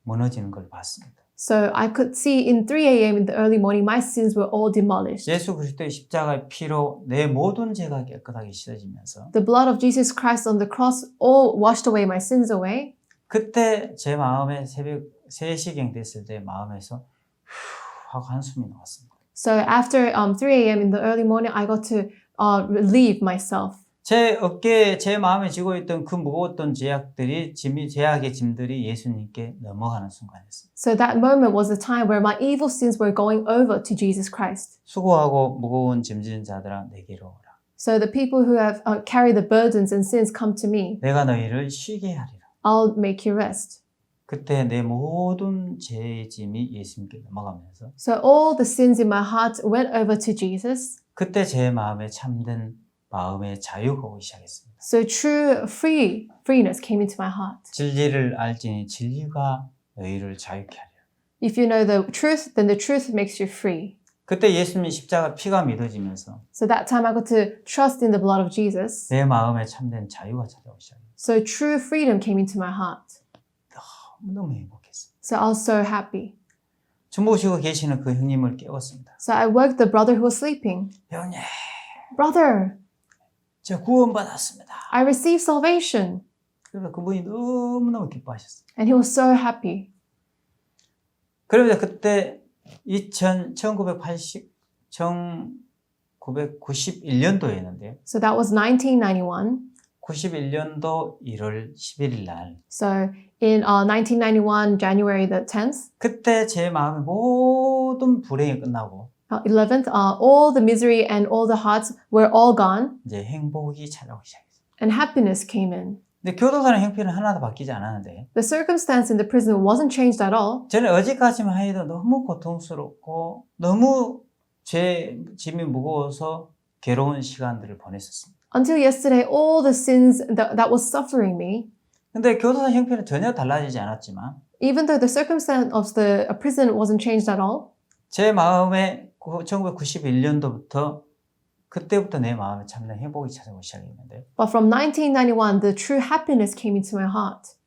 [SPEAKER 1] 무너지는 걸 봤습니다.
[SPEAKER 2] So I could see in 3 a.m. in the early morning, my sins were all demolished.
[SPEAKER 1] 예수 그리스도의 십자가의 피로 내 모든 죄가 깨끗하게 씻어지면서
[SPEAKER 2] The blood of Jesus Christ on the cross all washed away my sins away.
[SPEAKER 1] 그때 제 마음에 새벽 3시경 됐을 때 마음에서 하고 한숨이 나왔습니다.
[SPEAKER 2] So after 3 a.m. in the early morning, I got to relieve myself.
[SPEAKER 1] 제 어깨에 제 마음에 지고 있던 그 무거웠던 제약의 짐들이 예수님께 넘어가는 순간이었습니다.
[SPEAKER 2] So that moment was the time where my evil sins were going over to Jesus Christ.
[SPEAKER 1] 수고하고 무거운 짐진 자들아 내게로 오라.
[SPEAKER 2] So the people who have carried the burdens and sins come to me.
[SPEAKER 1] 내가 너희를 쉬게 하리라.
[SPEAKER 2] I'll make you rest.
[SPEAKER 1] 그때 내 모든 죄의 짐이 예수님께 넘어가면서
[SPEAKER 2] So all the sins in my heart went over to Jesus.
[SPEAKER 1] 그때 제 마음에 참된 마음의 자유가 오기 시작했습니다.
[SPEAKER 2] So true freeness came into my heart.
[SPEAKER 1] 진리를 알지니 진리가 너희를 자유케 하리라.
[SPEAKER 2] If you know the truth, then the truth makes you free.
[SPEAKER 1] 그때 예수님의 십자가 피가 믿어지면서
[SPEAKER 2] So that time I got to trust in the blood of Jesus.
[SPEAKER 1] 내 마음에 참된 자유가 찾아오기 시작해요.
[SPEAKER 2] So true freedom came into my heart.
[SPEAKER 1] 너무 행복했어요.
[SPEAKER 2] So I was so happy.
[SPEAKER 1] 주무시고 계시는 그 형님을 깨웠습니다.
[SPEAKER 2] So I woke the brother who was sleeping.
[SPEAKER 1] 형님,
[SPEAKER 2] Brother,
[SPEAKER 1] 저 구원받았습니다.
[SPEAKER 2] I received salvation.
[SPEAKER 1] 그래서 그분이 너무너무 기뻐하셨어요.
[SPEAKER 2] And he was so happy.
[SPEAKER 1] 그러면서 그때 1991년도였는데요.
[SPEAKER 2] So that was 1991.
[SPEAKER 1] 91년도 1월 11일 날
[SPEAKER 2] So in 1991, January the 10th,
[SPEAKER 1] 그때 제 마음의 모든 불행이 끝나고
[SPEAKER 2] 11th, all the misery and all the hearts were all gone
[SPEAKER 1] 이제 행복이 찾아오기 시작했어요.
[SPEAKER 2] and happiness came in.
[SPEAKER 1] 근데 교도소는 형편은 하나도 바뀌지 않았는데
[SPEAKER 2] The circumstance in the prison wasn't changed at all.
[SPEAKER 1] 저는 어제까지만 해도 너무 고통스럽고 너무 제 짐이 무거워서 괴로운 시간들을 보냈었습니다.
[SPEAKER 2] Until yesterday, all the sins that was suffering me,
[SPEAKER 1] 근데 교도소 형편은 전혀 달라지지 않았지만
[SPEAKER 2] even though the circumstance of the prison wasn't changed at all,
[SPEAKER 1] 제 마음에 1991년도부터 그때부터 내 마음에 참된 행복이 찾아오기 시작했는데
[SPEAKER 2] but from 1991, the true happiness came into my heart.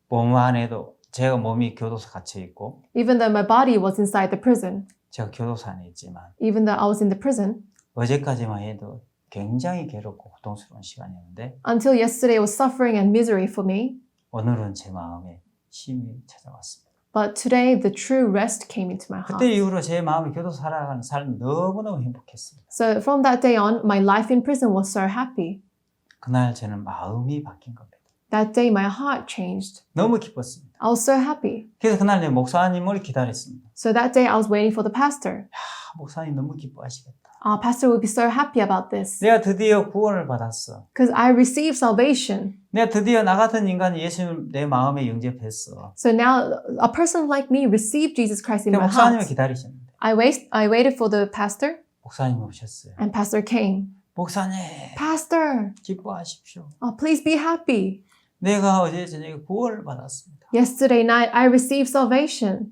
[SPEAKER 1] 몸 안에도 제가 몸이 교도소 갇혀 있고
[SPEAKER 2] Even though my body was inside the prison,
[SPEAKER 1] 제가 교도소 안에 있지만
[SPEAKER 2] even though I was in the prison,
[SPEAKER 1] 어제까지만 해도 굉장히 괴롭고 고통스러운 시간이었는데
[SPEAKER 2] until yesterday it was suffering and misery for me.
[SPEAKER 1] 오늘은 제 마음에 쉼이 찾아왔습니다.
[SPEAKER 2] But today, the true rest came into my
[SPEAKER 1] 그때
[SPEAKER 2] heart.
[SPEAKER 1] 이후로 제 마음이 교도소 살아가는 삶이 너무너무 행복했습니다.
[SPEAKER 2] So from that day on, my life in prison was so happy.
[SPEAKER 1] 그날 저는 마음이 바뀐 겁니다.
[SPEAKER 2] That day, my heart changed.
[SPEAKER 1] 너무 기뻤습니다.
[SPEAKER 2] I was so happy.
[SPEAKER 1] 그래서 그날 내 목사님을 기다렸습니다.
[SPEAKER 2] So that day, I was waiting for the pastor.
[SPEAKER 1] 목사님 너무 기뻐하시겠다.
[SPEAKER 2] Our pastor would be so happy about this
[SPEAKER 1] 내가 드디어 구원을 받았어.
[SPEAKER 2] because I received salvation.
[SPEAKER 1] 내가 드디어 나 같은 인간이 예수님을 내 마음에 영접했어.
[SPEAKER 2] So now, a person like me received Jesus Christ in
[SPEAKER 1] 그래서
[SPEAKER 2] my
[SPEAKER 1] 목사님을
[SPEAKER 2] heart.
[SPEAKER 1] 기다리셨는데
[SPEAKER 2] I waited for the pastor,
[SPEAKER 1] 목사님 오셨어요.
[SPEAKER 2] and pastor came.
[SPEAKER 1] 목사님
[SPEAKER 2] Pastor,
[SPEAKER 1] 기뻐하십시오.
[SPEAKER 2] please be happy.
[SPEAKER 1] 내가 어제 저녁에 구원을 받았습니다.
[SPEAKER 2] Yesterday night, I received salvation.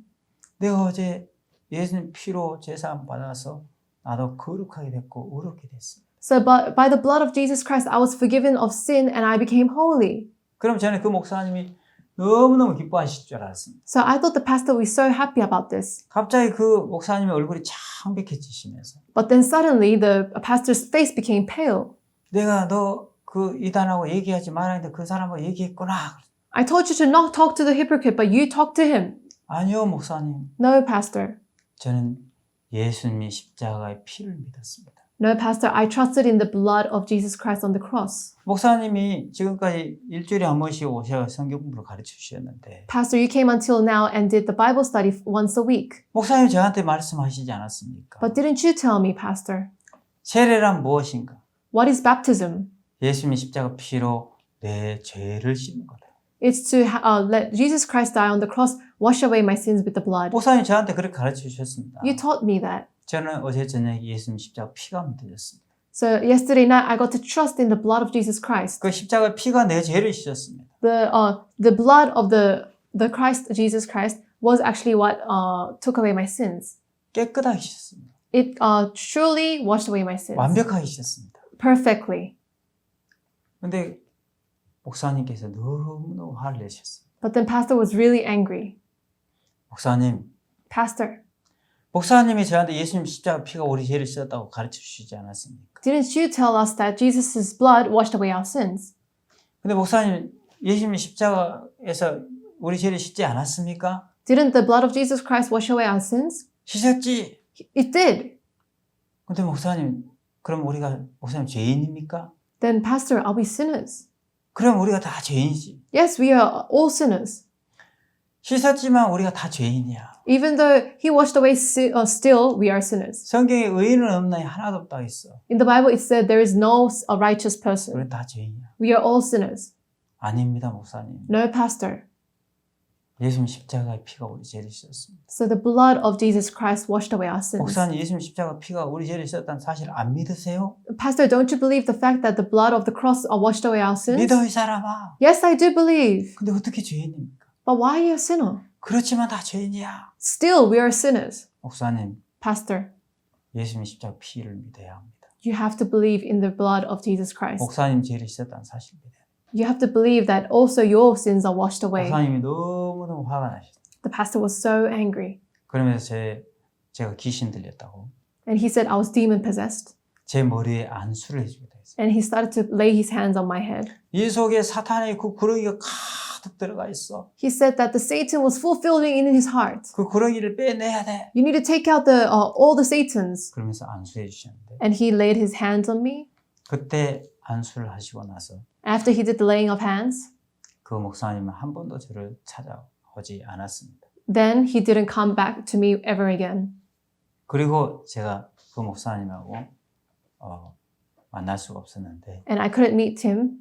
[SPEAKER 1] 내가 어제 예수님 피로 제사함 받아서 나도 거룩하게 됐고 의롭게 됐습니다.
[SPEAKER 2] So by the blood of Jesus Christ, I was forgiven of sin and I became holy.
[SPEAKER 1] 그럼 저는 그 목사님이 너무너무 기뻐하실 줄 알았습니다.
[SPEAKER 2] So I thought the pastor would be so happy about this.
[SPEAKER 1] 갑자기 그 목사님의 얼굴이 창백해지시면서
[SPEAKER 2] But then suddenly the pastor's face became pale.
[SPEAKER 1] 내가 너 그 이단하고 얘기하지 말아야 했는데 그 사람하고 얘기했구나.
[SPEAKER 2] I told you to not talk to the hypocrite, but you talked to him.
[SPEAKER 1] 아니요 목사님.
[SPEAKER 2] No, pastor.
[SPEAKER 1] 저는 예수님의 십자가의 피를 믿었습니다.
[SPEAKER 2] No, pastor. I trusted in the blood of Jesus Christ on the cross.
[SPEAKER 1] 목사님이 지금까지 일주일에 한 번씩 오셔 성경 공부를 가르쳐 주셨는데
[SPEAKER 2] Pastor, you came until now and did the Bible study once a week.
[SPEAKER 1] 목사님 저한테 말씀하시지 않았습니까?
[SPEAKER 2] But didn't you tell me, pastor?
[SPEAKER 1] 세례란 무엇인가?
[SPEAKER 2] What is baptism?
[SPEAKER 1] 예수님의 십자가 피로 내 죄를 씻는 거다.
[SPEAKER 2] It's to let Jesus Christ die on the cross, wash away my sins with the blood.
[SPEAKER 1] 목사님 저한테 그렇게 가르쳐 주셨습니다.
[SPEAKER 2] You taught me that.
[SPEAKER 1] 저는 어제 저녁에 예수님 십자가 피가 믿어졌습니다.
[SPEAKER 2] So yesterday night, I got to trust in the blood of Jesus Christ.
[SPEAKER 1] 그 십자가 피가 내 죄를 씻었습니다.
[SPEAKER 2] The blood of the Christ, Jesus Christ, was actually what took away my sins.
[SPEAKER 1] 깨끗하게 씻었습니다.
[SPEAKER 2] It truly washed away my sins.
[SPEAKER 1] 완벽하게 씻었습니다.
[SPEAKER 2] Perfectly.
[SPEAKER 1] 근데 목사님께서 너무너무 화를 내셨어요.
[SPEAKER 2] But then pastor was really angry.
[SPEAKER 1] 목사님,
[SPEAKER 2] Pastor,
[SPEAKER 1] 목사님이 저한테 예수님 십자가 피가 우리 죄를 씻었다고 가르쳐 주시지 않았습니까?
[SPEAKER 2] didn't you tell us that Jesus' blood washed away our sins?
[SPEAKER 1] 근데 목사님, 예수님 십자가에서 우리 죄를 씻지 않았습니까?
[SPEAKER 2] Didn't the blood of Jesus Christ wash away our sins?
[SPEAKER 1] 씻었지.
[SPEAKER 2] It did.
[SPEAKER 1] 근데 목사님, 그럼 우리가 목사님 죄인입니까?
[SPEAKER 2] Then pastor, are we sinners?
[SPEAKER 1] 그럼 우리가 다 죄인이지.
[SPEAKER 2] Yes, we are all sinners.
[SPEAKER 1] 씻었지만 우리가 다 죄인이야.
[SPEAKER 2] Even though he washed away still, we are sinners.
[SPEAKER 1] 성경에 의인은 없나니 하나도 없다 했어.
[SPEAKER 2] In the Bible, it said there is no righteous person.
[SPEAKER 1] 우리는 다 죄인이야.
[SPEAKER 2] We are all sinners.
[SPEAKER 1] 아닙니다, 목사님.
[SPEAKER 2] No, pastor.
[SPEAKER 1] 예수님 십자가의 피가 우리 죄를 씻었습니다.
[SPEAKER 2] So the blood of Jesus Christ washed away our sins.
[SPEAKER 1] 목사님, 예수님 십자가 피가 우리 죄를 씻었다는 사실 안 믿으세요?
[SPEAKER 2] Pastor, don't you believe the fact that the blood of the cross washed away our sins?
[SPEAKER 1] 믿어 이 사람아.
[SPEAKER 2] Yes, I do believe.
[SPEAKER 1] 근데 어떻게 죄인입니까?
[SPEAKER 2] But why are you a sinner?
[SPEAKER 1] 그렇지만 다 죄인이야.
[SPEAKER 2] Still, we are sinners.
[SPEAKER 1] 목사님,
[SPEAKER 2] Pastor,
[SPEAKER 1] 예수님 십자가 피를 믿어야 합니다.
[SPEAKER 2] you have to believe in the blood of Jesus Christ.
[SPEAKER 1] 목사님 죄를 씻었다는 사실 믿어야 합니다.
[SPEAKER 2] You have to believe that also your sins are washed away.
[SPEAKER 1] 목사님이 너무너무 화가 나셨어요.
[SPEAKER 2] The pastor was so angry.
[SPEAKER 1] 그러면서 제가 귀신 들렸다고
[SPEAKER 2] And he said I was demon possessed.
[SPEAKER 1] 제 머리에 안수를 해주기도 했어요.
[SPEAKER 2] And he started to lay his hands on my head.
[SPEAKER 1] 이 속에 사탄의 그 구렁이가 가득 들어가 있어.
[SPEAKER 2] He said that the Satan was fulfilling in his heart.
[SPEAKER 1] 그 구렁이를 빼내야 돼.
[SPEAKER 2] You need to take out all the Satans.
[SPEAKER 1] 그러면서 안수해 주셨는데
[SPEAKER 2] And he laid his hands on me.
[SPEAKER 1] 그때 안수를 하시고 나서
[SPEAKER 2] After he did the laying of hands,
[SPEAKER 1] 그 목사님은 한 번도 저를 찾아오지 않았습니다.
[SPEAKER 2] then he didn't come back to me ever again.
[SPEAKER 1] 그리고 제가 그 목사님하고 만날 수가 없었는데
[SPEAKER 2] And I couldn't meet him.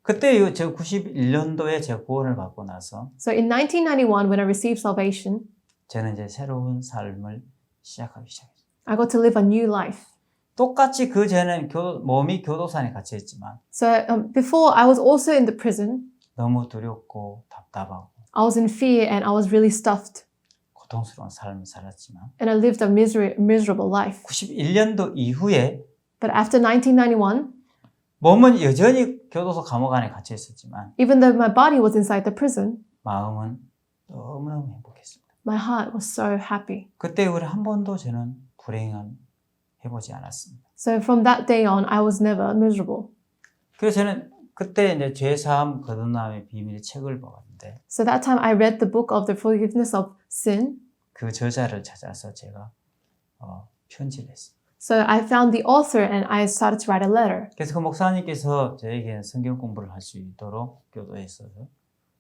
[SPEAKER 1] 그때 제가 91년도에 제가 구원을 받고 나서
[SPEAKER 2] So in 1991, when I received salvation,
[SPEAKER 1] 저는 이제 새로운 삶을 시작하기 시작했어요.
[SPEAKER 2] I got to live a new life.
[SPEAKER 1] 똑같이 그 전에는 몸이 교도소에 갇혀 있지만
[SPEAKER 2] So before, I was also in the prison.
[SPEAKER 1] 너무 두렵고 답답하고
[SPEAKER 2] I was in fear and I was really stuffed.
[SPEAKER 1] 고통스러운 삶을 살았지만
[SPEAKER 2] And I lived a miserable life.
[SPEAKER 1] 91년도 이후에
[SPEAKER 2] But after 1991,
[SPEAKER 1] 몸은 여전히 교도소 감옥 안에 갇혀 있었지만
[SPEAKER 2] even though my body was inside the prison,
[SPEAKER 1] 마음은 너무너무 행복했습니다.
[SPEAKER 2] my heart was so happy.
[SPEAKER 1] 그때 우리 한 번도 저는 불행한 해보지 않았습니다.
[SPEAKER 2] So from that day on, I was never miserable.
[SPEAKER 1] 그래서 저는 그때 이제 죄사함 거듭남의 비밀 책을 보았는데
[SPEAKER 2] So that time I read the book of the forgiveness of sin.
[SPEAKER 1] 그 저자를 찾아서 제가 편지를 했습니다.
[SPEAKER 2] So I found the author and I started to write a letter.
[SPEAKER 1] 그래서 그 목사님께서 저에게 성경 공부를 할 수 있도록 교도에 있어서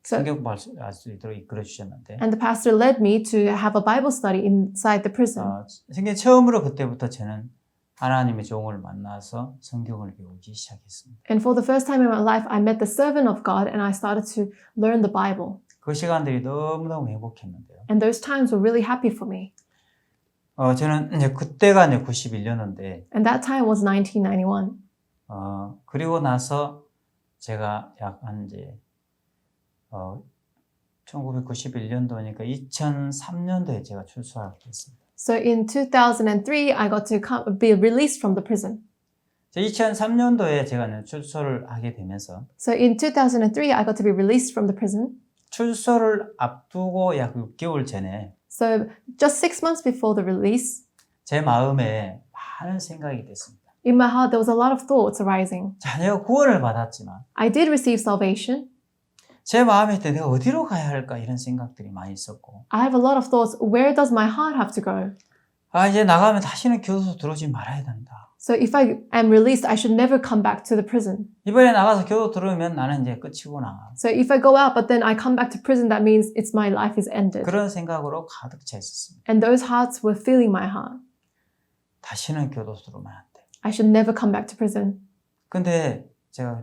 [SPEAKER 2] So,
[SPEAKER 1] 성경 공부할 수 있도록 이끌어 주셨는데
[SPEAKER 2] and the pastor led me to have a Bible study inside the prison.
[SPEAKER 1] 성경 처음으로 그때부터 저는 하나님의 종을 만나서 성경을 배우기 시작했습니다.
[SPEAKER 2] And for the first time in my life, I met the servant of God and I started to learn the Bible.
[SPEAKER 1] 그 시간들이 너무너무 행복했는데요.
[SPEAKER 2] And those times were really happy for me.
[SPEAKER 1] 저는 이제 그때가 이제 91년도인데,
[SPEAKER 2] And that time was 1991.
[SPEAKER 1] 그리고 나서 제가 약한 이제, 1991년도니까 2003년도에 제가 출소하게 됐습니다.
[SPEAKER 2] So in 2003, I got to be released from the prison.
[SPEAKER 1] 2003년도에 제가 이제 출소를 하게 되면서,
[SPEAKER 2] So in 2003, I got to be released from the prison.
[SPEAKER 1] 출소를 앞두고 약 6개월 전에
[SPEAKER 2] So just 6 months before the release,
[SPEAKER 1] 제 마음에 많은 생각이 됐습니다.
[SPEAKER 2] in my heart, there was a lot of thoughts arising.
[SPEAKER 1] 자녀가 구원을 받았지만
[SPEAKER 2] I did receive salvation.
[SPEAKER 1] 제 마음에 내가 어디로 가야 할까 이런 생각들이 많이 있었고
[SPEAKER 2] I have a lot of thoughts. Where does my heart have to go?
[SPEAKER 1] 이제 나가면 다시는 교도소 들어오지 말아야 된다.
[SPEAKER 2] So if I am released, I should never come back to the prison.
[SPEAKER 1] 이번에 나가서 교도 들어오면 나는 이제 끝이구나.
[SPEAKER 2] So if I go out, but then I come back to prison, that means my life is ended.
[SPEAKER 1] 그런 생각으로 가득 차 있었습니다.
[SPEAKER 2] And those hearts were filling my heart.
[SPEAKER 1] 다시는 교도소 들어오면 안 돼.
[SPEAKER 2] I should never come back to prison.
[SPEAKER 1] 근데 제가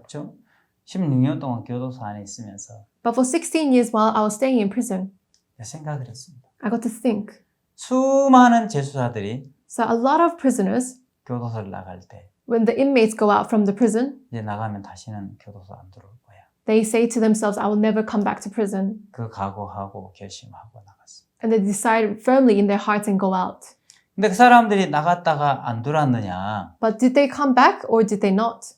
[SPEAKER 1] 16년 동안 교도소 안에 있으면서
[SPEAKER 2] But for 16 years while I was staying in prison,
[SPEAKER 1] 생각을 했습니다.
[SPEAKER 2] I got to think.
[SPEAKER 1] 수많은 재수자들이
[SPEAKER 2] So a lot of prisoners,
[SPEAKER 1] 교도소를 나갈 때
[SPEAKER 2] when the inmates go out from the prison,
[SPEAKER 1] 이제 나가면 다시는 교도소 안 들어올 거야.
[SPEAKER 2] they say to themselves, I will never come back to prison.
[SPEAKER 1] 그 각오하고 결심하고 나갔어요.
[SPEAKER 2] And they decide firmly in their hearts and go out.
[SPEAKER 1] 근데 그 사람들이 나갔다가 안 들어왔느냐?
[SPEAKER 2] But did they come back or did they not?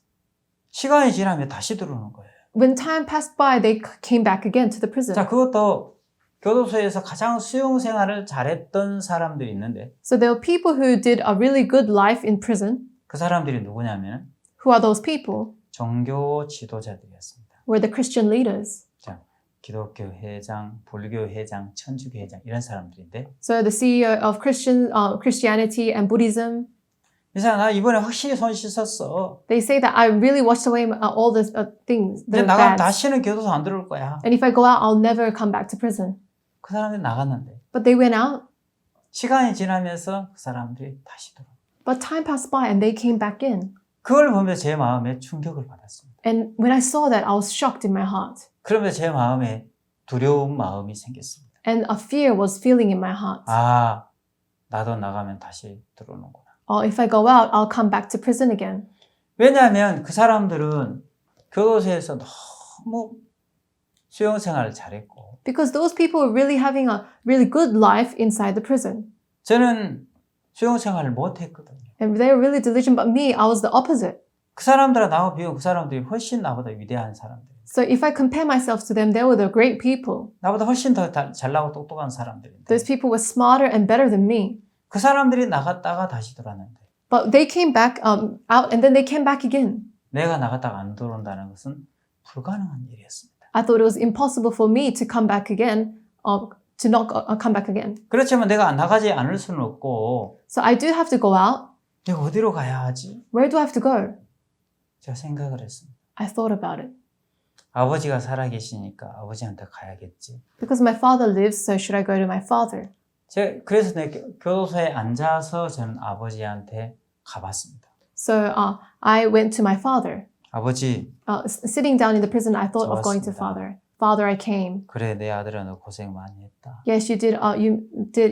[SPEAKER 1] 시간이 지나면 다시 들어오는 거예요.
[SPEAKER 2] When time passed by, they came back again to the prison.
[SPEAKER 1] 자, 그것도 교도소에서 가장 수용 생활을 잘했던 사람들이 있는데
[SPEAKER 2] So there were people who did a really good life in prison.
[SPEAKER 1] 그 사람들이 누구냐면
[SPEAKER 2] Who are those people?
[SPEAKER 1] 종교 지도자들이었습니다.
[SPEAKER 2] Were the Christian leaders.
[SPEAKER 1] 자, 기독교 회장, 불교 회장, 천주교 회장 이런 사람들인데
[SPEAKER 2] So the CEO of Christianity and Buddhism,
[SPEAKER 1] 이 사람 나 이번에 확실히 손 씻었어.
[SPEAKER 2] they say that I really washed away all the things,
[SPEAKER 1] 이제
[SPEAKER 2] the
[SPEAKER 1] 나가면
[SPEAKER 2] bads.
[SPEAKER 1] 다시는 교도소 안 들어올 거야.
[SPEAKER 2] And if I go out, I'll never come back to prison.
[SPEAKER 1] 그 사람들이 나갔는데
[SPEAKER 2] But they went out.
[SPEAKER 1] 시간이 지나면서 그 사람들이 다시 들어와.
[SPEAKER 2] But time passed by and they came back in.
[SPEAKER 1] 그걸 보면서 제 마음에 충격을 받았습니다.
[SPEAKER 2] And when I saw that, I was shocked in my heart.
[SPEAKER 1] 그러면서 제 마음에 두려운 마음이 생겼습니다.
[SPEAKER 2] And a fear was feeling in my heart.
[SPEAKER 1] 나도 나가면 다시 들어오는구나.
[SPEAKER 2] If I go out, I'll come back to prison again.
[SPEAKER 1] 왜냐하면 그 사람들은 교도소에서 너무 수용 생활을 잘했고
[SPEAKER 2] Because those people were really having a really good life inside the prison.
[SPEAKER 1] 저는 수용 생활을 못했거든요.
[SPEAKER 2] And they were really diligent, but me, I was the opposite.
[SPEAKER 1] 그 사람들하고 나하고 비교하면 그 사람들이 훨씬 나보다 위대한 사람들.
[SPEAKER 2] So if I compare myself to them, they were the great people.
[SPEAKER 1] 나보다 훨씬 더 잘나고 똑똑한 사람들인데
[SPEAKER 2] Those people were smarter and better than me.
[SPEAKER 1] 그 사람들이 나갔다가 다시 들어왔는데
[SPEAKER 2] But they came back out and then they came back again.
[SPEAKER 1] 내가 나갔다가 안 들어온다는 것은 불가능한 일이었습니다.
[SPEAKER 2] I thought it was impossible for me to come back again, to not come back again.
[SPEAKER 1] 그렇지만 내가 나가지 않을 수는 없고
[SPEAKER 2] So I do have to go out.
[SPEAKER 1] 내가 어디로 가야 하지?
[SPEAKER 2] Where do I have to go?
[SPEAKER 1] 제가 생각을 했습니다.
[SPEAKER 2] I thought about it.
[SPEAKER 1] 아버지가 살아계시니까 아버지한테 가야겠지.
[SPEAKER 2] Because my father lives, so should I go to my father?
[SPEAKER 1] 그래서 내 교도소에 앉아서 저는 아버지한테 가봤습니다.
[SPEAKER 2] So I went to my father.
[SPEAKER 1] 아버지,
[SPEAKER 2] Sitting down in the prison, I thought of going to
[SPEAKER 1] 좋았습니다.
[SPEAKER 2] father. Father, I came.
[SPEAKER 1] 그래 내 아들아 너 고생 많이 했다.
[SPEAKER 2] Yes, you did.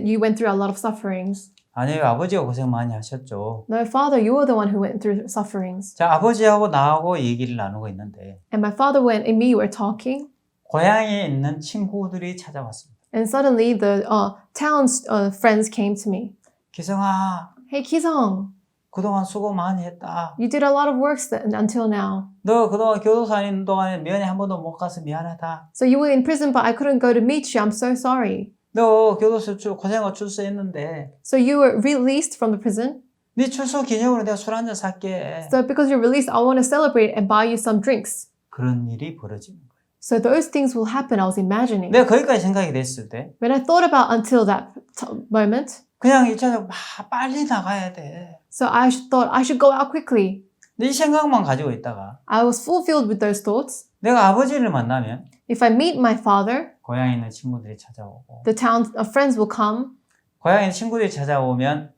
[SPEAKER 2] You went through a lot of sufferings.
[SPEAKER 1] 아니요 아버지가 고생 많이 하셨죠.
[SPEAKER 2] No, father, you were the one who went through sufferings.
[SPEAKER 1] 자 아버지하고 나하고 얘기를 나누고 있는데
[SPEAKER 2] And my father and me were talking.
[SPEAKER 1] 고향에 있는 친구들이 찾아왔습니다.
[SPEAKER 2] And suddenly the town's friends came to me.
[SPEAKER 1] 기성아
[SPEAKER 2] Hey, Ki-sung,
[SPEAKER 1] 그동안 수고 많이 했다.
[SPEAKER 2] you did a lot of work until now.
[SPEAKER 1] 너 그동안 교도소 안에 있는 동안에 면회 한 번도 못 가서 미안하다.
[SPEAKER 2] So you were in prison, but I couldn't go to meet you. I'm so sorry.
[SPEAKER 1] 너 교도소 고생하고 출소했는데
[SPEAKER 2] So you were released from the prison.
[SPEAKER 1] 네 출소 기념으로 내가 술 한잔 살게.
[SPEAKER 2] So because you're released, I want to celebrate and buy you some drinks.
[SPEAKER 1] 그런 일이 벌어지는 거예요.
[SPEAKER 2] So those things will happen, I was imagining.
[SPEAKER 1] 내가 거기까지 생각이 됐을 때
[SPEAKER 2] When I thought about until that moment,
[SPEAKER 1] 그냥 일차적으로 빨리 나가야 돼.
[SPEAKER 2] so I thought I should go out quickly.
[SPEAKER 1] 이 생각만 가지고 있다가
[SPEAKER 2] I was fulfilled with those thoughts.
[SPEAKER 1] 내가 아버지를 만나면
[SPEAKER 2] If I meet my father,
[SPEAKER 1] 고향에 있는 친구들이 찾아오고
[SPEAKER 2] the town friends will come.
[SPEAKER 1] 고향에 있는 친구들이 찾아오면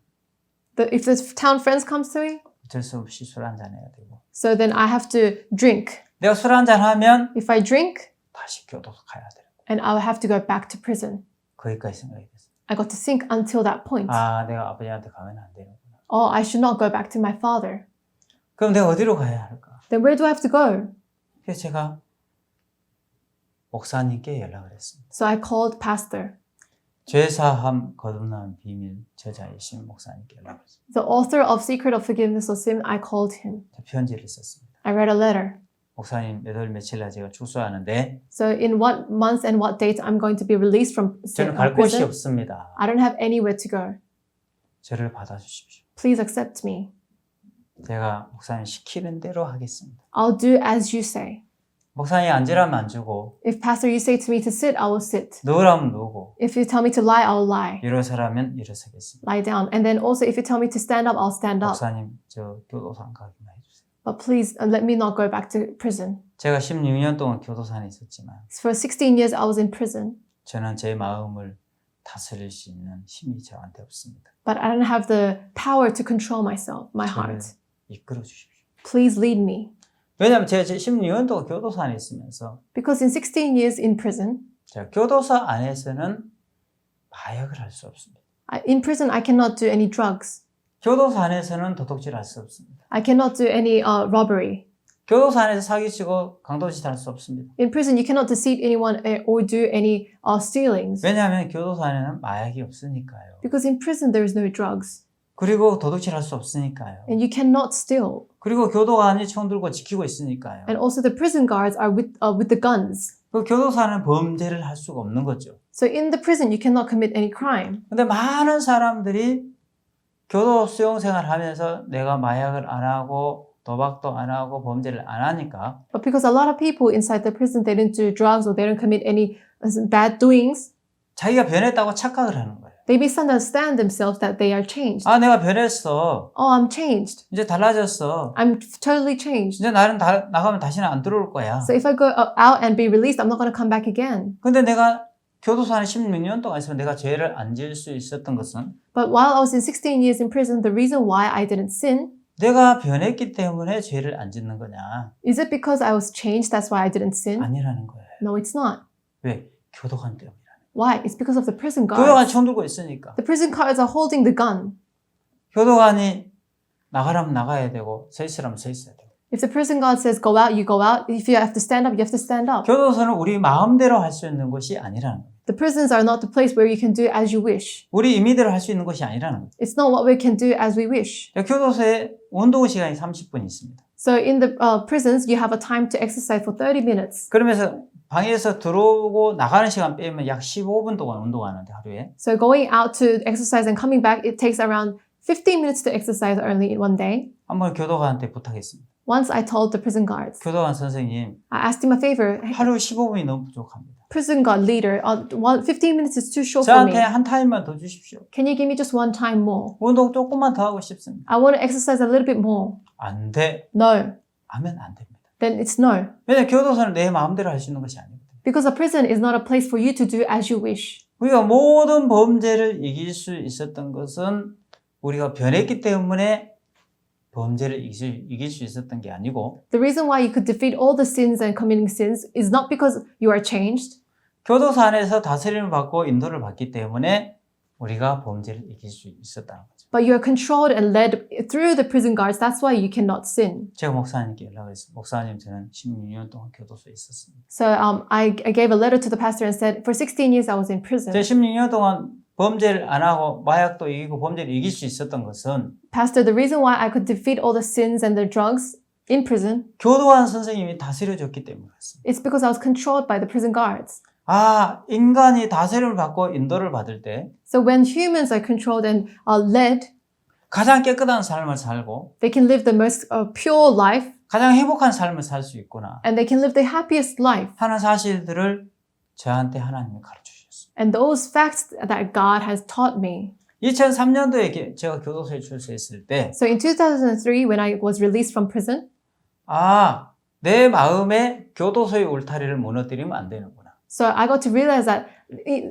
[SPEAKER 2] If the town friends comes to me,
[SPEAKER 1] 어쩔 수 없이 술 한잔 해야 되고
[SPEAKER 2] so then I have to drink.
[SPEAKER 1] 내가 술 한잔 하면
[SPEAKER 2] If I drink,
[SPEAKER 1] 다시 교도소 가야 되고
[SPEAKER 2] and I will have to go back to prison.
[SPEAKER 1] 거기까지 생각이 됐어요.
[SPEAKER 2] I got to think until that point.
[SPEAKER 1] 내가 아버지한테 가면 안 되는구나.
[SPEAKER 2] Oh, I should not go back to my father.
[SPEAKER 1] 그럼 내가 어디로 가야 할까?
[SPEAKER 2] Then where do I have to go?
[SPEAKER 1] 그래서 제가 목사님께 연락을 했습니다.
[SPEAKER 2] So I called pastor.
[SPEAKER 1] 죄사함 거듭나는 비밀 저자이신 목사님께 연락을 했습니다.
[SPEAKER 2] The author of Secret of Forgiveness of Sin, I called him.
[SPEAKER 1] 편지를 썼습니다.
[SPEAKER 2] I read a letter.
[SPEAKER 1] 목사님 몇 월 며칠 날 제가 출소하는데
[SPEAKER 2] So in what month and what date I'm going to be released from
[SPEAKER 1] 저는 갈 곳이
[SPEAKER 2] prison.
[SPEAKER 1] 없습니다.
[SPEAKER 2] I don't have anywhere to go.
[SPEAKER 1] 저를 받아주십시오.
[SPEAKER 2] Please accept me.
[SPEAKER 1] 제가 목사님 시키는 대로 하겠습니다.
[SPEAKER 2] I'll do as you say.
[SPEAKER 1] 목사님 앉으라면 앉고
[SPEAKER 2] If pastor, you say to me to sit, I will sit.
[SPEAKER 1] 누우라면 누우고
[SPEAKER 2] If you tell me to lie, I'll lie.
[SPEAKER 1] 일어서라면 일어서겠습니다.
[SPEAKER 2] Lie down. And then also if you tell me to stand up, I'll stand up.
[SPEAKER 1] 목사님 저 교도소 안 가기만 해주세요.
[SPEAKER 2] But please let me not go back to prison.
[SPEAKER 1] 제가 16년 동안 교도소 안에 있었지만
[SPEAKER 2] For 16 years, I was in prison.
[SPEAKER 1] 저는 제 마음을 다스릴 수 있는 힘이 저한테 없습니다.
[SPEAKER 2] But I don't have the power to control myself, my
[SPEAKER 1] 저를
[SPEAKER 2] heart.
[SPEAKER 1] 이끌어 주십시오.
[SPEAKER 2] Please lead me.
[SPEAKER 1] 왜냐하면 제가 16년 동안 교도소 안에 있으면서
[SPEAKER 2] Because in 16 years in prison,
[SPEAKER 1] 제가 교도소 안에서는 마약을 할 수 없습니다.
[SPEAKER 2] in prison, I cannot do any drugs.
[SPEAKER 1] 교도소 안에서는 도둑질 할 수 없습니다.
[SPEAKER 2] I cannot do any robbery.
[SPEAKER 1] 교도소 안에서 사기치고 강도짓 할 수 없습니다.
[SPEAKER 2] In prison, you cannot deceive anyone or do any stealings.
[SPEAKER 1] 왜냐하면 교도소 안에는 마약이 없으니까요.
[SPEAKER 2] Because in prison, there is no drugs.
[SPEAKER 1] 그리고 도둑질 할 수 없으니까요.
[SPEAKER 2] And you cannot steal.
[SPEAKER 1] 그리고 교도관이 총 들고 지키고 있으니까요.
[SPEAKER 2] And also the prison guards are with the guns.
[SPEAKER 1] 그 교도소 안에는 범죄를 할 수가 없는 거죠.
[SPEAKER 2] So in the prison, you cannot commit any crime.
[SPEAKER 1] 근데 많은 사람들이 교도 수용 생활을 하면서 내가 마약을 안 하고 도박도 안 하고 범죄를 안 하니까
[SPEAKER 2] But because a lot of people inside the prison, they don't do drugs or they don't commit any bad doings,
[SPEAKER 1] 자기가 변했다고 착각을 하는 거예요.
[SPEAKER 2] they misunderstand themselves that they are changed.
[SPEAKER 1] 내가 변했어.
[SPEAKER 2] Oh, I'm changed.
[SPEAKER 1] 이제 달라졌어.
[SPEAKER 2] I'm totally changed.
[SPEAKER 1] 이제 나는 나가면 다시는 안 들어올 거야.
[SPEAKER 2] So if I go out and be released, I'm not going to come back again.
[SPEAKER 1] 근데 내가 교도소 안에 16년 동안 있으면 내가 죄를 안 지을 수 있었던 것은
[SPEAKER 2] But while I was in 16 years in prison, the reason why I didn't sin,
[SPEAKER 1] 내가 변했기 때문에 죄를 안 짓는 거냐?
[SPEAKER 2] is it because I was changed, that's why I didn't sin?
[SPEAKER 1] 아니라는 거예요.
[SPEAKER 2] No, it's not.
[SPEAKER 1] 왜? 교도관 때문이라는
[SPEAKER 2] Why? It's because of the prison
[SPEAKER 1] 거예요. 교도관이
[SPEAKER 2] guards.
[SPEAKER 1] 총 들고 있으니까.
[SPEAKER 2] The prison guards are holding the gun.
[SPEAKER 1] 교도관이 나가라면 나가야 되고 서 있으라면 서 있어야 되고.
[SPEAKER 2] If the prison guard says go out, you go out. If you have to stand up, you have to stand up.
[SPEAKER 1] 교도소는 우리 마음대로 할 수 있는 곳이 아니라는 거예요.
[SPEAKER 2] The prisons are not the place where you can do as you wish.
[SPEAKER 1] 우리 임의대로 할 수 있는 것이 아니라는 거예요.
[SPEAKER 2] It's not what we can do as we wish.
[SPEAKER 1] 교도소에 운동 시간이 30분 있습니다.
[SPEAKER 2] So in the prisons, you have a time to exercise for 30 minutes.
[SPEAKER 1] 그러면서 방에서 들어오고 나가는 시간 빼면 약 15분 동안 운동하는데 하루에.
[SPEAKER 2] So going out to exercise and coming back, it takes around 15 minutes to exercise only in one day.
[SPEAKER 1] 한번 교도관한테 부탁했습니다.
[SPEAKER 2] Once I told the prison guards,
[SPEAKER 1] 교도관 선생님,
[SPEAKER 2] I asked him a favor.
[SPEAKER 1] 하루 15분이 너무 부족합니다.
[SPEAKER 2] Prison guard leader, 15 minutes is too short for me.
[SPEAKER 1] 저한테 한 타임만 더 주십시오.
[SPEAKER 2] Can you give me just one time more?
[SPEAKER 1] 운동 조금만 더 하고 싶습니다.
[SPEAKER 2] I want to exercise a little bit more.
[SPEAKER 1] 안 돼.
[SPEAKER 2] No.
[SPEAKER 1] 하면 안 됩니다.
[SPEAKER 2] Then it's no.
[SPEAKER 1] 왜냐하면 교도소는 내 마음대로 할 수 있는 것이 아닙니다.
[SPEAKER 2] Because a prison is not a place for you to do as you wish.
[SPEAKER 1] 우리가 모든 범죄를 이길 수 있었던 것은 우리가 변했기 때문에 범죄를 이길 수 있었던 게 아니고
[SPEAKER 2] The reason why you could defeat all the sins and committing sins is not because you are changed,
[SPEAKER 1] 교도소 안에서 다스림을 받고 인도를 받기 때문에 우리가 범죄를 이길 수 있었다는 거죠.
[SPEAKER 2] but you are controlled and led through the prison guards. That's why you cannot sin.
[SPEAKER 1] 제가 목사님께 연락을 했어요. 목사님, 저는 16년 동안 교도소에 있었습니다.
[SPEAKER 2] So I gave a letter to the pastor and said, for 16 years I was in prison.
[SPEAKER 1] 제가 16년 동안 범죄를 안 하고 마약도 이기고 범죄를 이길 수 있었던 것은
[SPEAKER 2] Pastor, the reason why I could defeat all the sins and the drugs in prison
[SPEAKER 1] 교도관 선생님이 다스려줬기 때문에 그렇습니다.
[SPEAKER 2] is because I was controlled by the prison guards.
[SPEAKER 1] 인간이 다스림을 받고 인도를 받을 때
[SPEAKER 2] So when humans are controlled and are led,
[SPEAKER 1] 가장 깨끗한 삶을 살고
[SPEAKER 2] they can live the most pure life
[SPEAKER 1] 가장 행복한 삶을 살 수 있구나
[SPEAKER 2] and they can live the happiest life.
[SPEAKER 1] 하는 사실들을 저한테 하나님이 가르쳐주셨어요.
[SPEAKER 2] And those facts that God has taught me.
[SPEAKER 1] 2003년도에 제가 교도소에 출소했을 때
[SPEAKER 2] So in 2003, when I was released from prison,
[SPEAKER 1] 내 마음에 교도소의 울타리를 무너뜨리면 안 되는구나.
[SPEAKER 2] so I got to realize that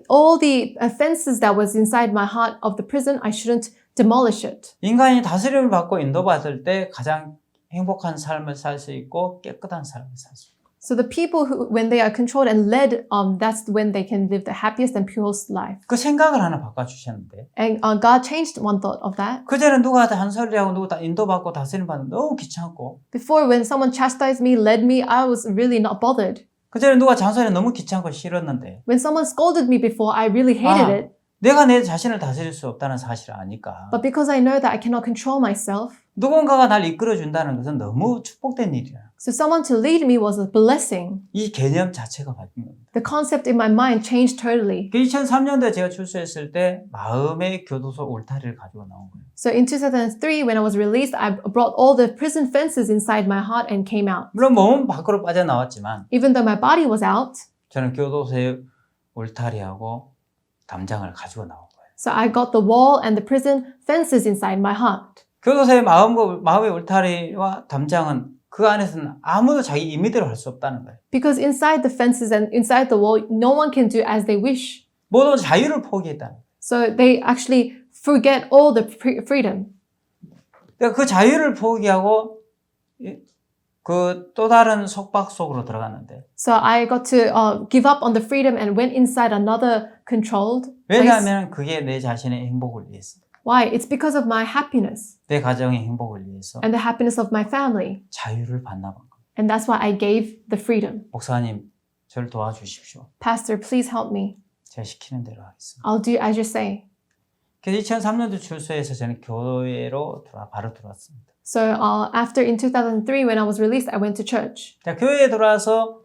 [SPEAKER 2] all the offenses that was inside my heart of the prison, I shouldn't demolish it.
[SPEAKER 1] 인간이 다스림을 받고 인도받을 때 가장 행복한 삶을 살 수 있고 깨끗한 삶을 살 수 있고
[SPEAKER 2] So the people who, when they are controlled and led, that's when they can live the happiest and purest life.
[SPEAKER 1] 그 생각을 하나 바꿔주셨는데
[SPEAKER 2] And God changed one thought of that.
[SPEAKER 1] 그전에 누가 한 소리하고 누구 다 인도받고 다스림 받는 너무 귀찮고
[SPEAKER 2] Before, when someone chastised me, led me, I was really not bothered.
[SPEAKER 1] 그전에 누가 잔소리 너무 귀찮고 싫었는데
[SPEAKER 2] When someone scolded me before, I really hated it.
[SPEAKER 1] 내가 내 자신을 다스릴 수 없다는 사실을 아니까
[SPEAKER 2] But because I know that I cannot control myself,
[SPEAKER 1] 누군가가 날 이끌어준다는 것은 너무 축복된 일이야.
[SPEAKER 2] so someone to lead me was a blessing.
[SPEAKER 1] 이 개념 자체가 바뀐 겁니다.
[SPEAKER 2] The concept in my mind changed totally.
[SPEAKER 1] 2003년도에 제가 출소했을 때 마음의 교도소 울타리를 가지고 나온 거예요.
[SPEAKER 2] So in 2003, when I was released, I brought all the prison fences inside my heart and came out.
[SPEAKER 1] 물론 몸은 밖으로 빠져나왔지만
[SPEAKER 2] Even though my body was out,
[SPEAKER 1] 저는 교도소의 울타리하고 담장을 가지고 나온 거예요.
[SPEAKER 2] so I got the wall and the prison fences inside my heart.
[SPEAKER 1] 교도소의 마음의 울타리와 담장은 그 안에서는 아무도 자기 임의대로 할 수 없다는 거예요.
[SPEAKER 2] Because inside the fences and inside the wall, no one can do as they wish.
[SPEAKER 1] 모든 자유를 포기했다는 거예요.
[SPEAKER 2] So they actually forget all the freedom.
[SPEAKER 1] 그러니까 그 자유를 포기하고 그 또 다른 속박 속으로 들어갔는데
[SPEAKER 2] So I got to give up on the freedom and went inside another controlled place.
[SPEAKER 1] 왜냐하면 그게 내 자신의 행복을 위해서
[SPEAKER 2] Why? It's because of my happiness
[SPEAKER 1] 내 가정의 행복을 위해서
[SPEAKER 2] and the happiness of my family.
[SPEAKER 1] 자유를 반납한 거예요.
[SPEAKER 2] And that's why I gave the freedom.
[SPEAKER 1] 목사님 저를 도와주십시오.
[SPEAKER 2] Pastor, please help me.
[SPEAKER 1] 제가 시키는 대로 하겠습니다.
[SPEAKER 2] I'll do as you say.
[SPEAKER 1] 그래서 2003년도 출소해서 저는 교회로 바로 들어왔습니다.
[SPEAKER 2] So after in 2003, when I was released, I went to church.
[SPEAKER 1] 자, 교회에 들어와서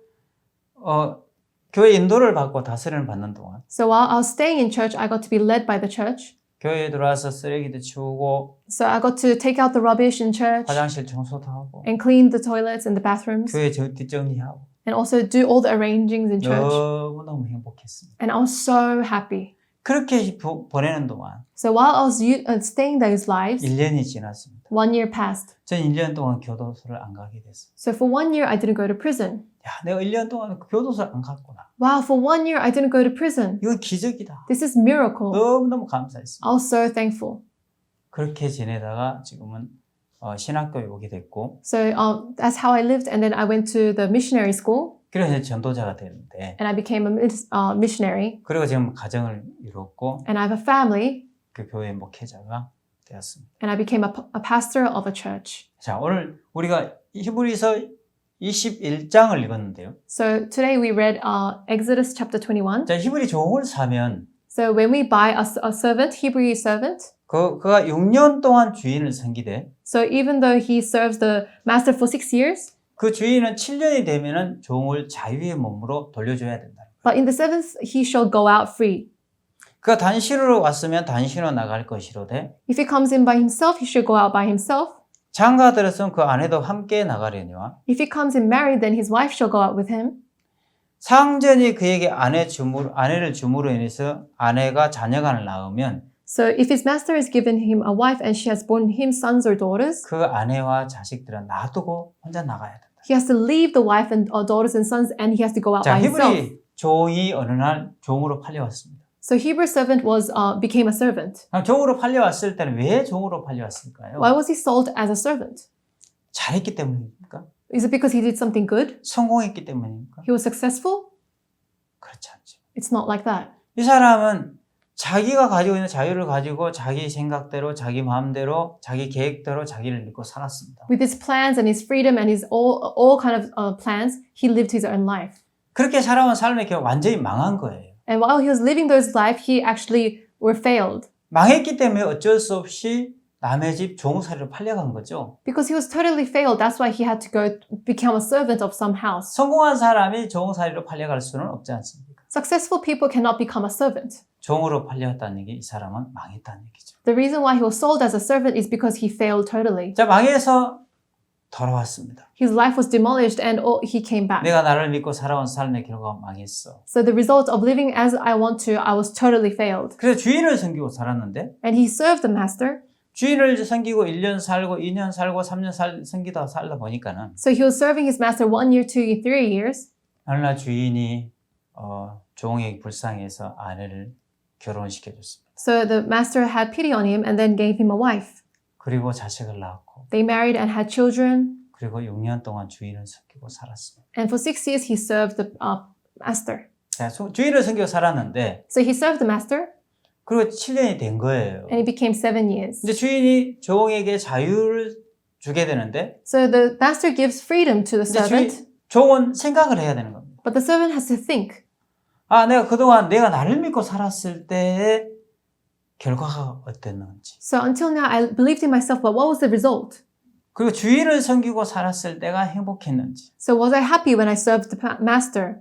[SPEAKER 1] 교회 인도를 받고 다스림을 받는 동안
[SPEAKER 2] So while I was staying in church, I got to be led by the church.
[SPEAKER 1] 교회에 들어와서 쓰레기도 치우고
[SPEAKER 2] So I got to take out the rubbish in church
[SPEAKER 1] 화장실 청소도 하고
[SPEAKER 2] and clean the toilets and the bathrooms
[SPEAKER 1] 교회 뒷정리하고
[SPEAKER 2] and also do all the arrangings in church.
[SPEAKER 1] 너무너무 행복했습니다.
[SPEAKER 2] And I was so happy.
[SPEAKER 1] 그렇게 보내는 동안
[SPEAKER 2] So while I was staying those lives,
[SPEAKER 1] 1년이 지났습니다.
[SPEAKER 2] 1 year passed.
[SPEAKER 1] 전 1년 동안 교도소를 안 가게 됐어요.
[SPEAKER 2] So for 1 year, I didn't go to prison.
[SPEAKER 1] 야, 내가 1년 동안 교도소를 안 갔구나.
[SPEAKER 2] Wow, for 1 year, I didn't go to prison.
[SPEAKER 1] 이건 기적이다.
[SPEAKER 2] This is miracle.
[SPEAKER 1] 너무너무 감사했습니다.
[SPEAKER 2] I was so thankful.
[SPEAKER 1] 그렇게 지내다가 지금은 신학교에 오게 됐고
[SPEAKER 2] So that's how I lived. And then I went to the missionary school
[SPEAKER 1] 그래서 이제 전도자가 됐는데
[SPEAKER 2] and I became a missionary.
[SPEAKER 1] 그리고 지금 가정을 이뤘고
[SPEAKER 2] And I have a family.
[SPEAKER 1] 그 교회 목회자가 되었습니다.
[SPEAKER 2] and I became a pastor of a church.
[SPEAKER 1] 자, 오늘 우리가 히브리서 21장을 읽었는데요.
[SPEAKER 2] So today we read Exodus chapter 21.
[SPEAKER 1] 자, 히브리 종을 사면
[SPEAKER 2] So when we buy a servant, Hebrew servant,
[SPEAKER 1] 그가 6년 동안 주인을 섬기되
[SPEAKER 2] so even though he serves the master for 6 years,
[SPEAKER 1] 그 주인은 7년이 되면은 종을 자유의 몸으로 돌려줘야 된다.
[SPEAKER 2] but in the seventh he shall go out free.
[SPEAKER 1] 그가 단신으로 왔으면 단신으로 나갈 것이로되
[SPEAKER 2] If he comes in by himself, he should go out by himself.
[SPEAKER 1] 장가 들었으면 그 아내도 함께 나가려니와
[SPEAKER 2] If he comes in married, then his wife shall go out with him.
[SPEAKER 1] 상전이 그에게 아내를 줌으로 인해서 아내가 자녀간을 낳으면
[SPEAKER 2] So if his master has given him a wife and she has borne him sons or daughters,
[SPEAKER 1] 그 아내와 자식들은 놔두고 혼자 나가야 된다.
[SPEAKER 2] he has to leave the wife and daughters and sons and he has to go out
[SPEAKER 1] 자,
[SPEAKER 2] by himself.
[SPEAKER 1] 히브리 종이 어느 날 종으로 팔려왔습니다.
[SPEAKER 2] So Hebrew servant became a servant.
[SPEAKER 1] 그럼 종으로 팔려왔을 때는 왜 종으로 팔려왔을까요?
[SPEAKER 2] Why was he sold as a servant?
[SPEAKER 1] 잘했기 때문입니까?
[SPEAKER 2] Is it because he did something good?
[SPEAKER 1] 성공했기 때문입니까?
[SPEAKER 2] He was successful?
[SPEAKER 1] 그렇지 않죠.
[SPEAKER 2] It's not like that.
[SPEAKER 1] 이 사람은 자기가 가지고 있는 자유를 가지고 자기 생각대로 자기 마음대로 자기 계획대로 자기를 믿고 살았습니다.
[SPEAKER 2] With his plans and his freedom and his all kind of plans, he lived his own life.
[SPEAKER 1] 그렇게 살아온 삶의 결과 완전히 망한 거예요.
[SPEAKER 2] And while he was living those life, he actually were failed.
[SPEAKER 1] 망했기 때문에 어쩔 수 없이 남의 집 종살이로 팔려간 거죠.
[SPEAKER 2] Because he was totally failed, that's why he had to go become a servant of some house.
[SPEAKER 1] 성공한 사람이 종살이로 팔려갈 수는 없지 않습니까?
[SPEAKER 2] Successful people cannot become a servant.
[SPEAKER 1] 종으로 팔렸다는 게 이 사람은 망했다는 얘기죠.
[SPEAKER 2] The reason why he was sold as a servant is because he failed totally.
[SPEAKER 1] 자, 망해서 돌아왔습니다.
[SPEAKER 2] His life was demolished and he came back.
[SPEAKER 1] 내가 나를 믿고 살아온 삶의 결과가 망했어.
[SPEAKER 2] So the result of living as I want to, I was totally failed.
[SPEAKER 1] 그래서 주인을 섬기고 살았는데
[SPEAKER 2] And he served the master.
[SPEAKER 1] 주인을 섬기고 1년 살고 2년 살고 3년 섬기다 살다 보니까는
[SPEAKER 2] So he was serving his master 1 year, 2 year, 3 years.
[SPEAKER 1] 어느 날 주인이 종에게 불쌍해서 아내를 결혼시켜줬습니다.
[SPEAKER 2] So the master had pity on him and then gave him a wife.
[SPEAKER 1] 그리고 자식을 낳았고
[SPEAKER 2] They married and had children.
[SPEAKER 1] 그리고 6년 동안 주인을 섬기고 살았습니다.
[SPEAKER 2] And for 6 years, he served the master.
[SPEAKER 1] 자, 주인을 섬기고 살았는데
[SPEAKER 2] So he served the master
[SPEAKER 1] 그리고 7년이 된 거예요.
[SPEAKER 2] and it became 7 years.
[SPEAKER 1] 이제 주인이 종에게 자유를 주게 되는데
[SPEAKER 2] So the master gives freedom to the
[SPEAKER 1] 이제
[SPEAKER 2] servant,
[SPEAKER 1] 종은 생각을 해야 되는 겁니다.
[SPEAKER 2] but the servant has to think.
[SPEAKER 1] 아, 내가 그동안 내가 나를 믿고 살았을 때의 결과가 어땠는지.
[SPEAKER 2] So until now, I believed in myself, but what was the result?
[SPEAKER 1] 그리고 주인을 섬기고 살았을 때가 행복했는지
[SPEAKER 2] So was I happy when I served the master?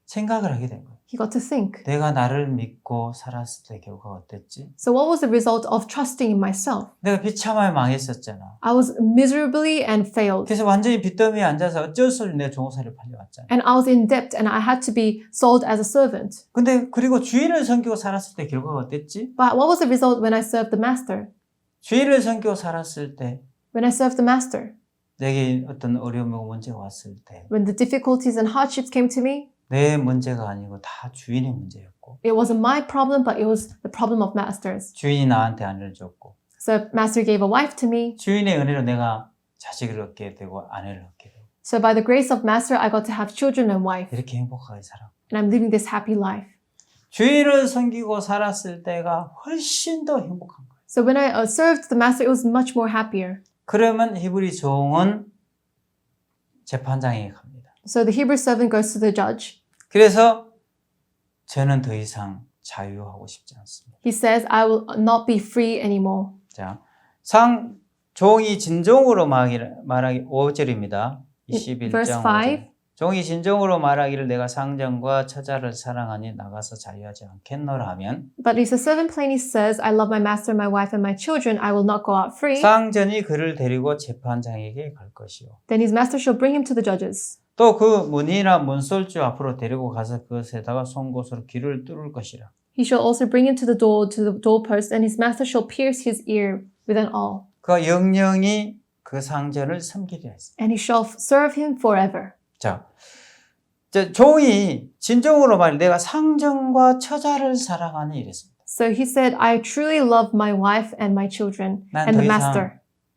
[SPEAKER 1] 생각을 하게 된 거예요.
[SPEAKER 2] He got to think.
[SPEAKER 1] 내가 나를 믿고 살았을 때 결과가 어땠지?
[SPEAKER 2] So what was the result of trusting in myself?
[SPEAKER 1] 내가 비참하게 망했었잖아.
[SPEAKER 2] I was miserably and failed.
[SPEAKER 1] 그래서 완전히 빚더미에 앉아서 어쩔 수 없이 내 종살이를 팔려왔잖아.
[SPEAKER 2] And I was in debt and I had to be sold as a servant.
[SPEAKER 1] 근데 그리고 주인을 섬기고 살았을 때 결과가 어땠지?
[SPEAKER 2] But what was the result when I served the master?
[SPEAKER 1] 주인을 섬기고 살았을 때
[SPEAKER 2] When I served the master?
[SPEAKER 1] 내게 어떤 어려움이고 문제가 왔을 때
[SPEAKER 2] When the difficulties and hardships came to me?
[SPEAKER 1] 내 문제가 아니고 다 주인의 문제였고
[SPEAKER 2] It wasn't my problem, but it was the problem of masters.
[SPEAKER 1] 주인이 나한테 아내를 줬고
[SPEAKER 2] So master gave a wife to me.
[SPEAKER 1] 주인의 은혜로 내가 자식을 얻게 되고 아내를 얻게 되고
[SPEAKER 2] So by the grace of master, I got to have children and wife.
[SPEAKER 1] 이렇게 행복하게 살았고
[SPEAKER 2] And I'm living this happy life.
[SPEAKER 1] 주인을 섬기고 살았을 때가 훨씬 더 행복한 거예요.
[SPEAKER 2] So when I served the master, it was much more happier.
[SPEAKER 1] 그러면 히브리 종은 재판장에게 갑니다.
[SPEAKER 2] So the Hebrew servant goes to the judge.
[SPEAKER 1] 그래서 저는 더 이상 자유하고 싶지 않습니다.
[SPEAKER 2] He says, I will not be free anymore.
[SPEAKER 1] 자, 종이 진종으로 말하기 5절입니다. 21장
[SPEAKER 2] Verse 5.
[SPEAKER 1] 5절. 종이 진정으로 말하기를 내가 상전과 처자를 사랑하니 나가서 자유하지 않겠노라 하면
[SPEAKER 2] But if the servant plainly says, I love my master, my wife, and my children, I will not go out free,
[SPEAKER 1] 상전이 그를 데리고 재판장에게 갈 것이요.
[SPEAKER 2] then his master shall bring him to the judges.
[SPEAKER 1] 또 그 문이나 문설주 앞으로 데리고 가서 그것에다가 송곳으로 귀를 뚫을 것이라.
[SPEAKER 2] He shall also bring him to the doorpost, and his master shall pierce his ear with an awl.
[SPEAKER 1] 그 영영이 그 상전을 섬기려 했습니다.
[SPEAKER 2] And he shall serve him forever.
[SPEAKER 1] 자, 종이 진정으로 말 내가 상전과 처자를 사랑하니 이랬습니다.
[SPEAKER 2] So he said, I truly love my wife and my children
[SPEAKER 1] 난
[SPEAKER 2] and
[SPEAKER 1] 더
[SPEAKER 2] the
[SPEAKER 1] 이상
[SPEAKER 2] master,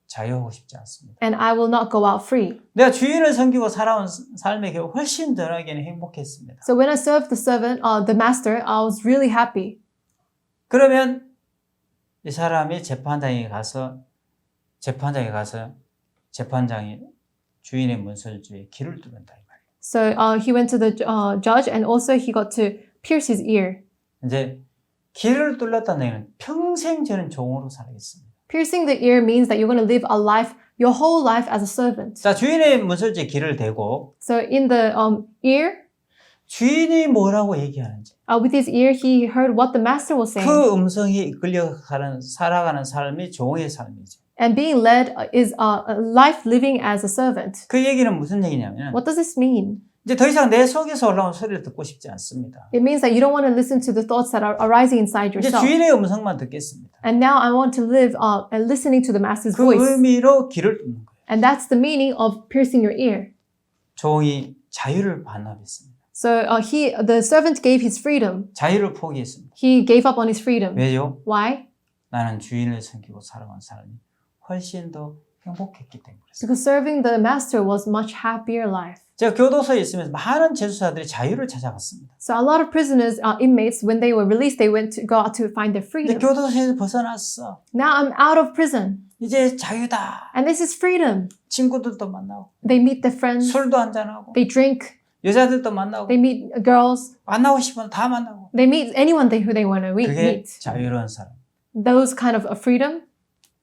[SPEAKER 1] 자유하고 싶지 않습니다.
[SPEAKER 2] and I will not go out free.
[SPEAKER 1] 내가 주인을 섬기고 살아온 삶의 결과 훨씬 더 나에게는 행복했습니다.
[SPEAKER 2] So when I served the servant, the master, I was really happy.
[SPEAKER 1] 그러면 이 사람이 재판장에 가서 재판장이 주인의 문설주에 귀를 뚫는다 이 말이에요.
[SPEAKER 2] So he went to the judge, and also he got to pierce his ear.
[SPEAKER 1] 이제 귀를 뚫렸다는 얘기는 평생 저는 종으로 살겠습니다.
[SPEAKER 2] Piercing the ear means that you're going to live a life, your whole life as a servant.
[SPEAKER 1] 자, 주인의 문설주에 귀를 대고
[SPEAKER 2] So in the ear,
[SPEAKER 1] 주인이 뭐라고 얘기하는지
[SPEAKER 2] with his ear, he heard what the master was saying.
[SPEAKER 1] 그 음성이 이끌려 살아가는 삶이 종의 삶이죠.
[SPEAKER 2] And being led is a life living as a servant.
[SPEAKER 1] 그 얘기는 무슨 얘기냐면
[SPEAKER 2] What does this mean?
[SPEAKER 1] 이제 더 이상 내 속에서 올라온 소리를 듣고 싶지 않습니다.
[SPEAKER 2] It means that you don't want to listen to the thoughts that are arising inside
[SPEAKER 1] 이제
[SPEAKER 2] yourself.
[SPEAKER 1] 주인의 음성만 듣겠습니다.
[SPEAKER 2] And now I want to live listening to the master's
[SPEAKER 1] 그
[SPEAKER 2] voice.
[SPEAKER 1] 의미로 귀를 뚫는 거예요.
[SPEAKER 2] And that's the meaning of piercing your ear.
[SPEAKER 1] 종이 자유를 반납했습니다.
[SPEAKER 2] So the servant gave his freedom.
[SPEAKER 1] 자유를 포기했습니다.
[SPEAKER 2] He gave up on his freedom.
[SPEAKER 1] 왜요?
[SPEAKER 2] Why?
[SPEAKER 1] 나는 주인을 섬기고 살아간 삶이 훨씬 더 행복했기 때문에 그랬어요.
[SPEAKER 2] Because serving the master was much happier life.
[SPEAKER 1] 제가 교도소에 있으면서 많은 재수사들이 자유를 찾아갔습니다.
[SPEAKER 2] So a lot of prisoners, inmates, when they were released, they went to go out to find their
[SPEAKER 1] 이제
[SPEAKER 2] freedom.
[SPEAKER 1] 교도소에서 벗어났어.
[SPEAKER 2] Now I'm out of prison,
[SPEAKER 1] 이제 자유다.
[SPEAKER 2] and this is freedom.
[SPEAKER 1] 친구들도 만나고
[SPEAKER 2] They meet their friends,
[SPEAKER 1] 술도 한잔하고
[SPEAKER 2] they drink,
[SPEAKER 1] 여자들도 만나고
[SPEAKER 2] they meet girls,
[SPEAKER 1] 만나고 싶으면 다 만나고
[SPEAKER 2] they meet anyone who they want to
[SPEAKER 1] 그게
[SPEAKER 2] meet.
[SPEAKER 1] 자유로운 사람.
[SPEAKER 2] Those kind of a freedom.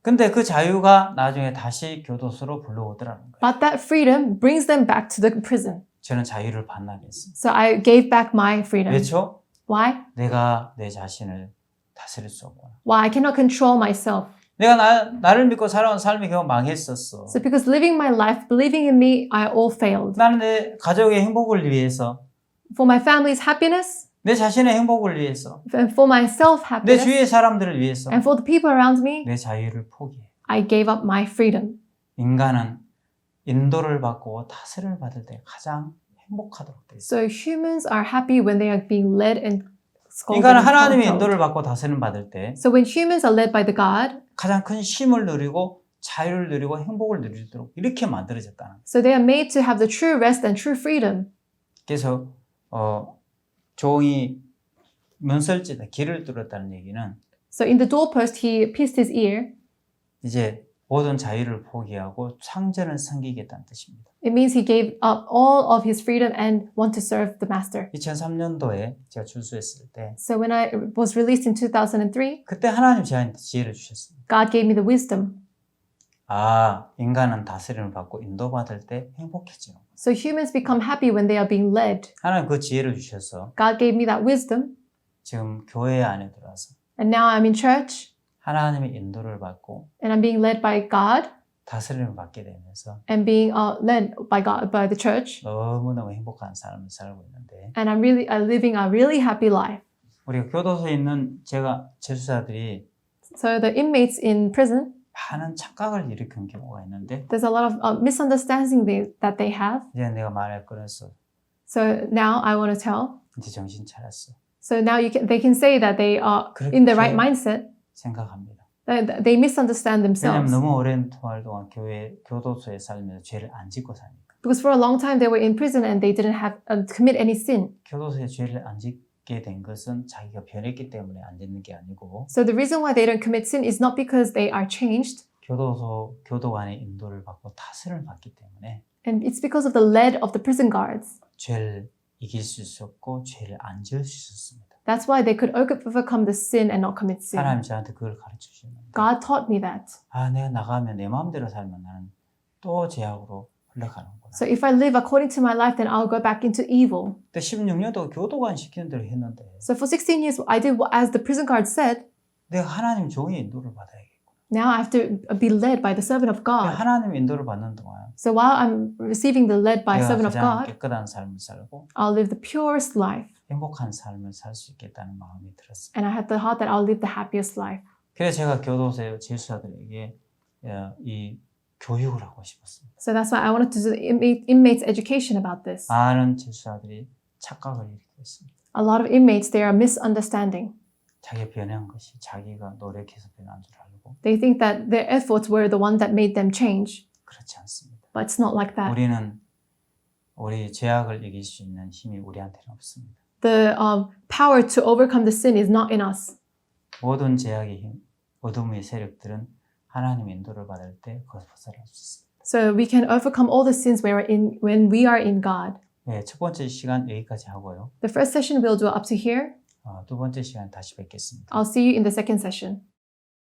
[SPEAKER 1] 근데 그 자유가 나중에 다시 교도소로 불러오더라는 거예요.
[SPEAKER 2] But that freedom brings them back to the prison.
[SPEAKER 1] 저는 자유를 반납했습니다.
[SPEAKER 2] So I gave back my freedom.
[SPEAKER 1] 왜죠?
[SPEAKER 2] Why?
[SPEAKER 1] 내가 내 자신을 다스릴 수 없구나.
[SPEAKER 2] Why? I cannot control myself.
[SPEAKER 1] 내가 나를 믿고 살아온 삶이 결국 망했었어.
[SPEAKER 2] So because living my life, believing in me, I all failed.
[SPEAKER 1] 나는 내 가족의 행복을 위해서,
[SPEAKER 2] For my family's happiness,
[SPEAKER 1] 내 자신의 행복을 위해서,
[SPEAKER 2] and for my
[SPEAKER 1] 내
[SPEAKER 2] self-happiness,
[SPEAKER 1] 주위의 사람들을 위해서
[SPEAKER 2] and for the people around me,
[SPEAKER 1] 내 자유를 포기해.
[SPEAKER 2] I gave up my freedom.
[SPEAKER 1] 인간은 인도를 받고 다스림을 받을 때 가장 행복하도록 돼 있어요.
[SPEAKER 2] So humans are happy when they are being led and scolded.
[SPEAKER 1] 인간은
[SPEAKER 2] and
[SPEAKER 1] 하나님의
[SPEAKER 2] controlled.
[SPEAKER 1] 인도를 받고 다스림 받을 때
[SPEAKER 2] So when humans are led by the God,
[SPEAKER 1] 가장 큰 쉼을 누리고 자유를 누리고 행복을 누리도록 이렇게 만들어졌다는 거예요.
[SPEAKER 2] so they are made to have the true rest and true freedom.
[SPEAKER 1] 그래서 종이 문설지다 귀를 뚫었다는 얘기는
[SPEAKER 2] So in the doorpost, he pierced his ear.
[SPEAKER 1] 이제 모든 자유를 포기하고 상전을 섬기겠다는 뜻입니다.
[SPEAKER 2] It means he gave up all of his freedom and want to serve the master.
[SPEAKER 1] 2003년도에 제가 출소했을 때
[SPEAKER 2] So when I was released in 2003,
[SPEAKER 1] 그때 하나님 저한테 지혜를 주셨습니다.
[SPEAKER 2] God gave me the wisdom.
[SPEAKER 1] 아, 인간은 다스림을 받고 인도받을 때 행복해지는 거예요.
[SPEAKER 2] So humans become happy when they are being led.
[SPEAKER 1] 하나님 그 지혜를 주셔서
[SPEAKER 2] God gave me that wisdom.
[SPEAKER 1] 지금 교회 안에 들어와서
[SPEAKER 2] And now I'm in church
[SPEAKER 1] 하나님의 인도를 받고
[SPEAKER 2] and I'm being led by God
[SPEAKER 1] 다스림을 받게 되면서
[SPEAKER 2] and being led by God, by the church.
[SPEAKER 1] 너무너무 행복한 삶을 살고 있는데
[SPEAKER 2] And I'm really living a really happy life.
[SPEAKER 1] 우리가 교도소에 있는 재수사들이
[SPEAKER 2] So the inmates in prison,
[SPEAKER 1] 많은 착각을 일으킨 경우가 있는데
[SPEAKER 2] there's a lot of misunderstanding that they have.
[SPEAKER 1] 이제 내가 말할 거라서
[SPEAKER 2] So now I want to tell.
[SPEAKER 1] 이제 정신 차렸어
[SPEAKER 2] So now they can say that they are in the right mindset.
[SPEAKER 1] 생각합니다.
[SPEAKER 2] They misunderstand
[SPEAKER 1] 왜냐하면
[SPEAKER 2] themselves.
[SPEAKER 1] 너무 오랜 동안 교도소에 살면서 죄를 안 짓고 사니까.
[SPEAKER 2] Because for a long time they were in prison and they didn't have commit any sin.
[SPEAKER 1] 교도소에 죄를 안 짓게 된 것은 자기가 변했기 때문에 안 짓는 게 아니고
[SPEAKER 2] So the reason why they don't commit sin is not because they are changed.
[SPEAKER 1] 교도관의 인도를 받고 다스림을 받기 때문에
[SPEAKER 2] And it's because of the lead of the prison guards.
[SPEAKER 1] 죄를 이길 수 있었고 죄를 안 지을 수 있었습니다.
[SPEAKER 2] That's why they could overcome the sin and not commit sin.
[SPEAKER 1] 하나님 저한테 그걸 가르쳐 주셨는데
[SPEAKER 2] God taught me that.
[SPEAKER 1] 아 내가 나가면 내 마음대로 살면 나는 또 죄악으로 흘러가는구나.
[SPEAKER 2] So if I live according to my life, then I'll go back into evil.
[SPEAKER 1] 그때 16년도 교도관 시키는 대로 했는데
[SPEAKER 2] So for 16 years, I did as the prison guard said.
[SPEAKER 1] 내가 하나님 종의 인도를 받아야겠구나.
[SPEAKER 2] Now I have to be led by the servant of God.
[SPEAKER 1] 하나님 인도를 받는 동안
[SPEAKER 2] So while I'm receiving the led by
[SPEAKER 1] 내가
[SPEAKER 2] servant of
[SPEAKER 1] 가장
[SPEAKER 2] God,
[SPEAKER 1] 깨끗한 삶을 살고
[SPEAKER 2] I'll live the purest life.
[SPEAKER 1] 행복한 삶을 살 수 있겠다는 마음이 들었습니다.
[SPEAKER 2] And I had the heart that I'll live the happiest life.
[SPEAKER 1] 그래서 제가 교도소 재수사들에게 이 교육을 하고 싶었습니다.
[SPEAKER 2] So that's why I wanted to do the inmates education about this.
[SPEAKER 1] 많은 재수사들이 착각을 일으키고 있습니다.
[SPEAKER 2] A lot of inmates, they are misunderstanding.
[SPEAKER 1] 자기가 변한 것이 자기가 노력해서 변한 줄 알고
[SPEAKER 2] They think that their efforts were the one that made them change.
[SPEAKER 1] 그렇지 않습니다.
[SPEAKER 2] But it's not like that.
[SPEAKER 1] 우리 죄악을 이길 수 있는 힘이 우리한테는 없습니다.
[SPEAKER 2] The power to overcome the sin is not in us.
[SPEAKER 1] 모든 죄악의 힘, 어둠의 세력들은 하나님의 인도를 받을 때 거기서 벗어날 수 있습니다.
[SPEAKER 2] So we can overcome all the sins when we are in God.
[SPEAKER 1] 네, 첫 번째 시간 여기까지 하고요.
[SPEAKER 2] The first session we'll do up to here.
[SPEAKER 1] 두 번째 시간 다시 뵙겠습니다.
[SPEAKER 2] I'll see you in the second session.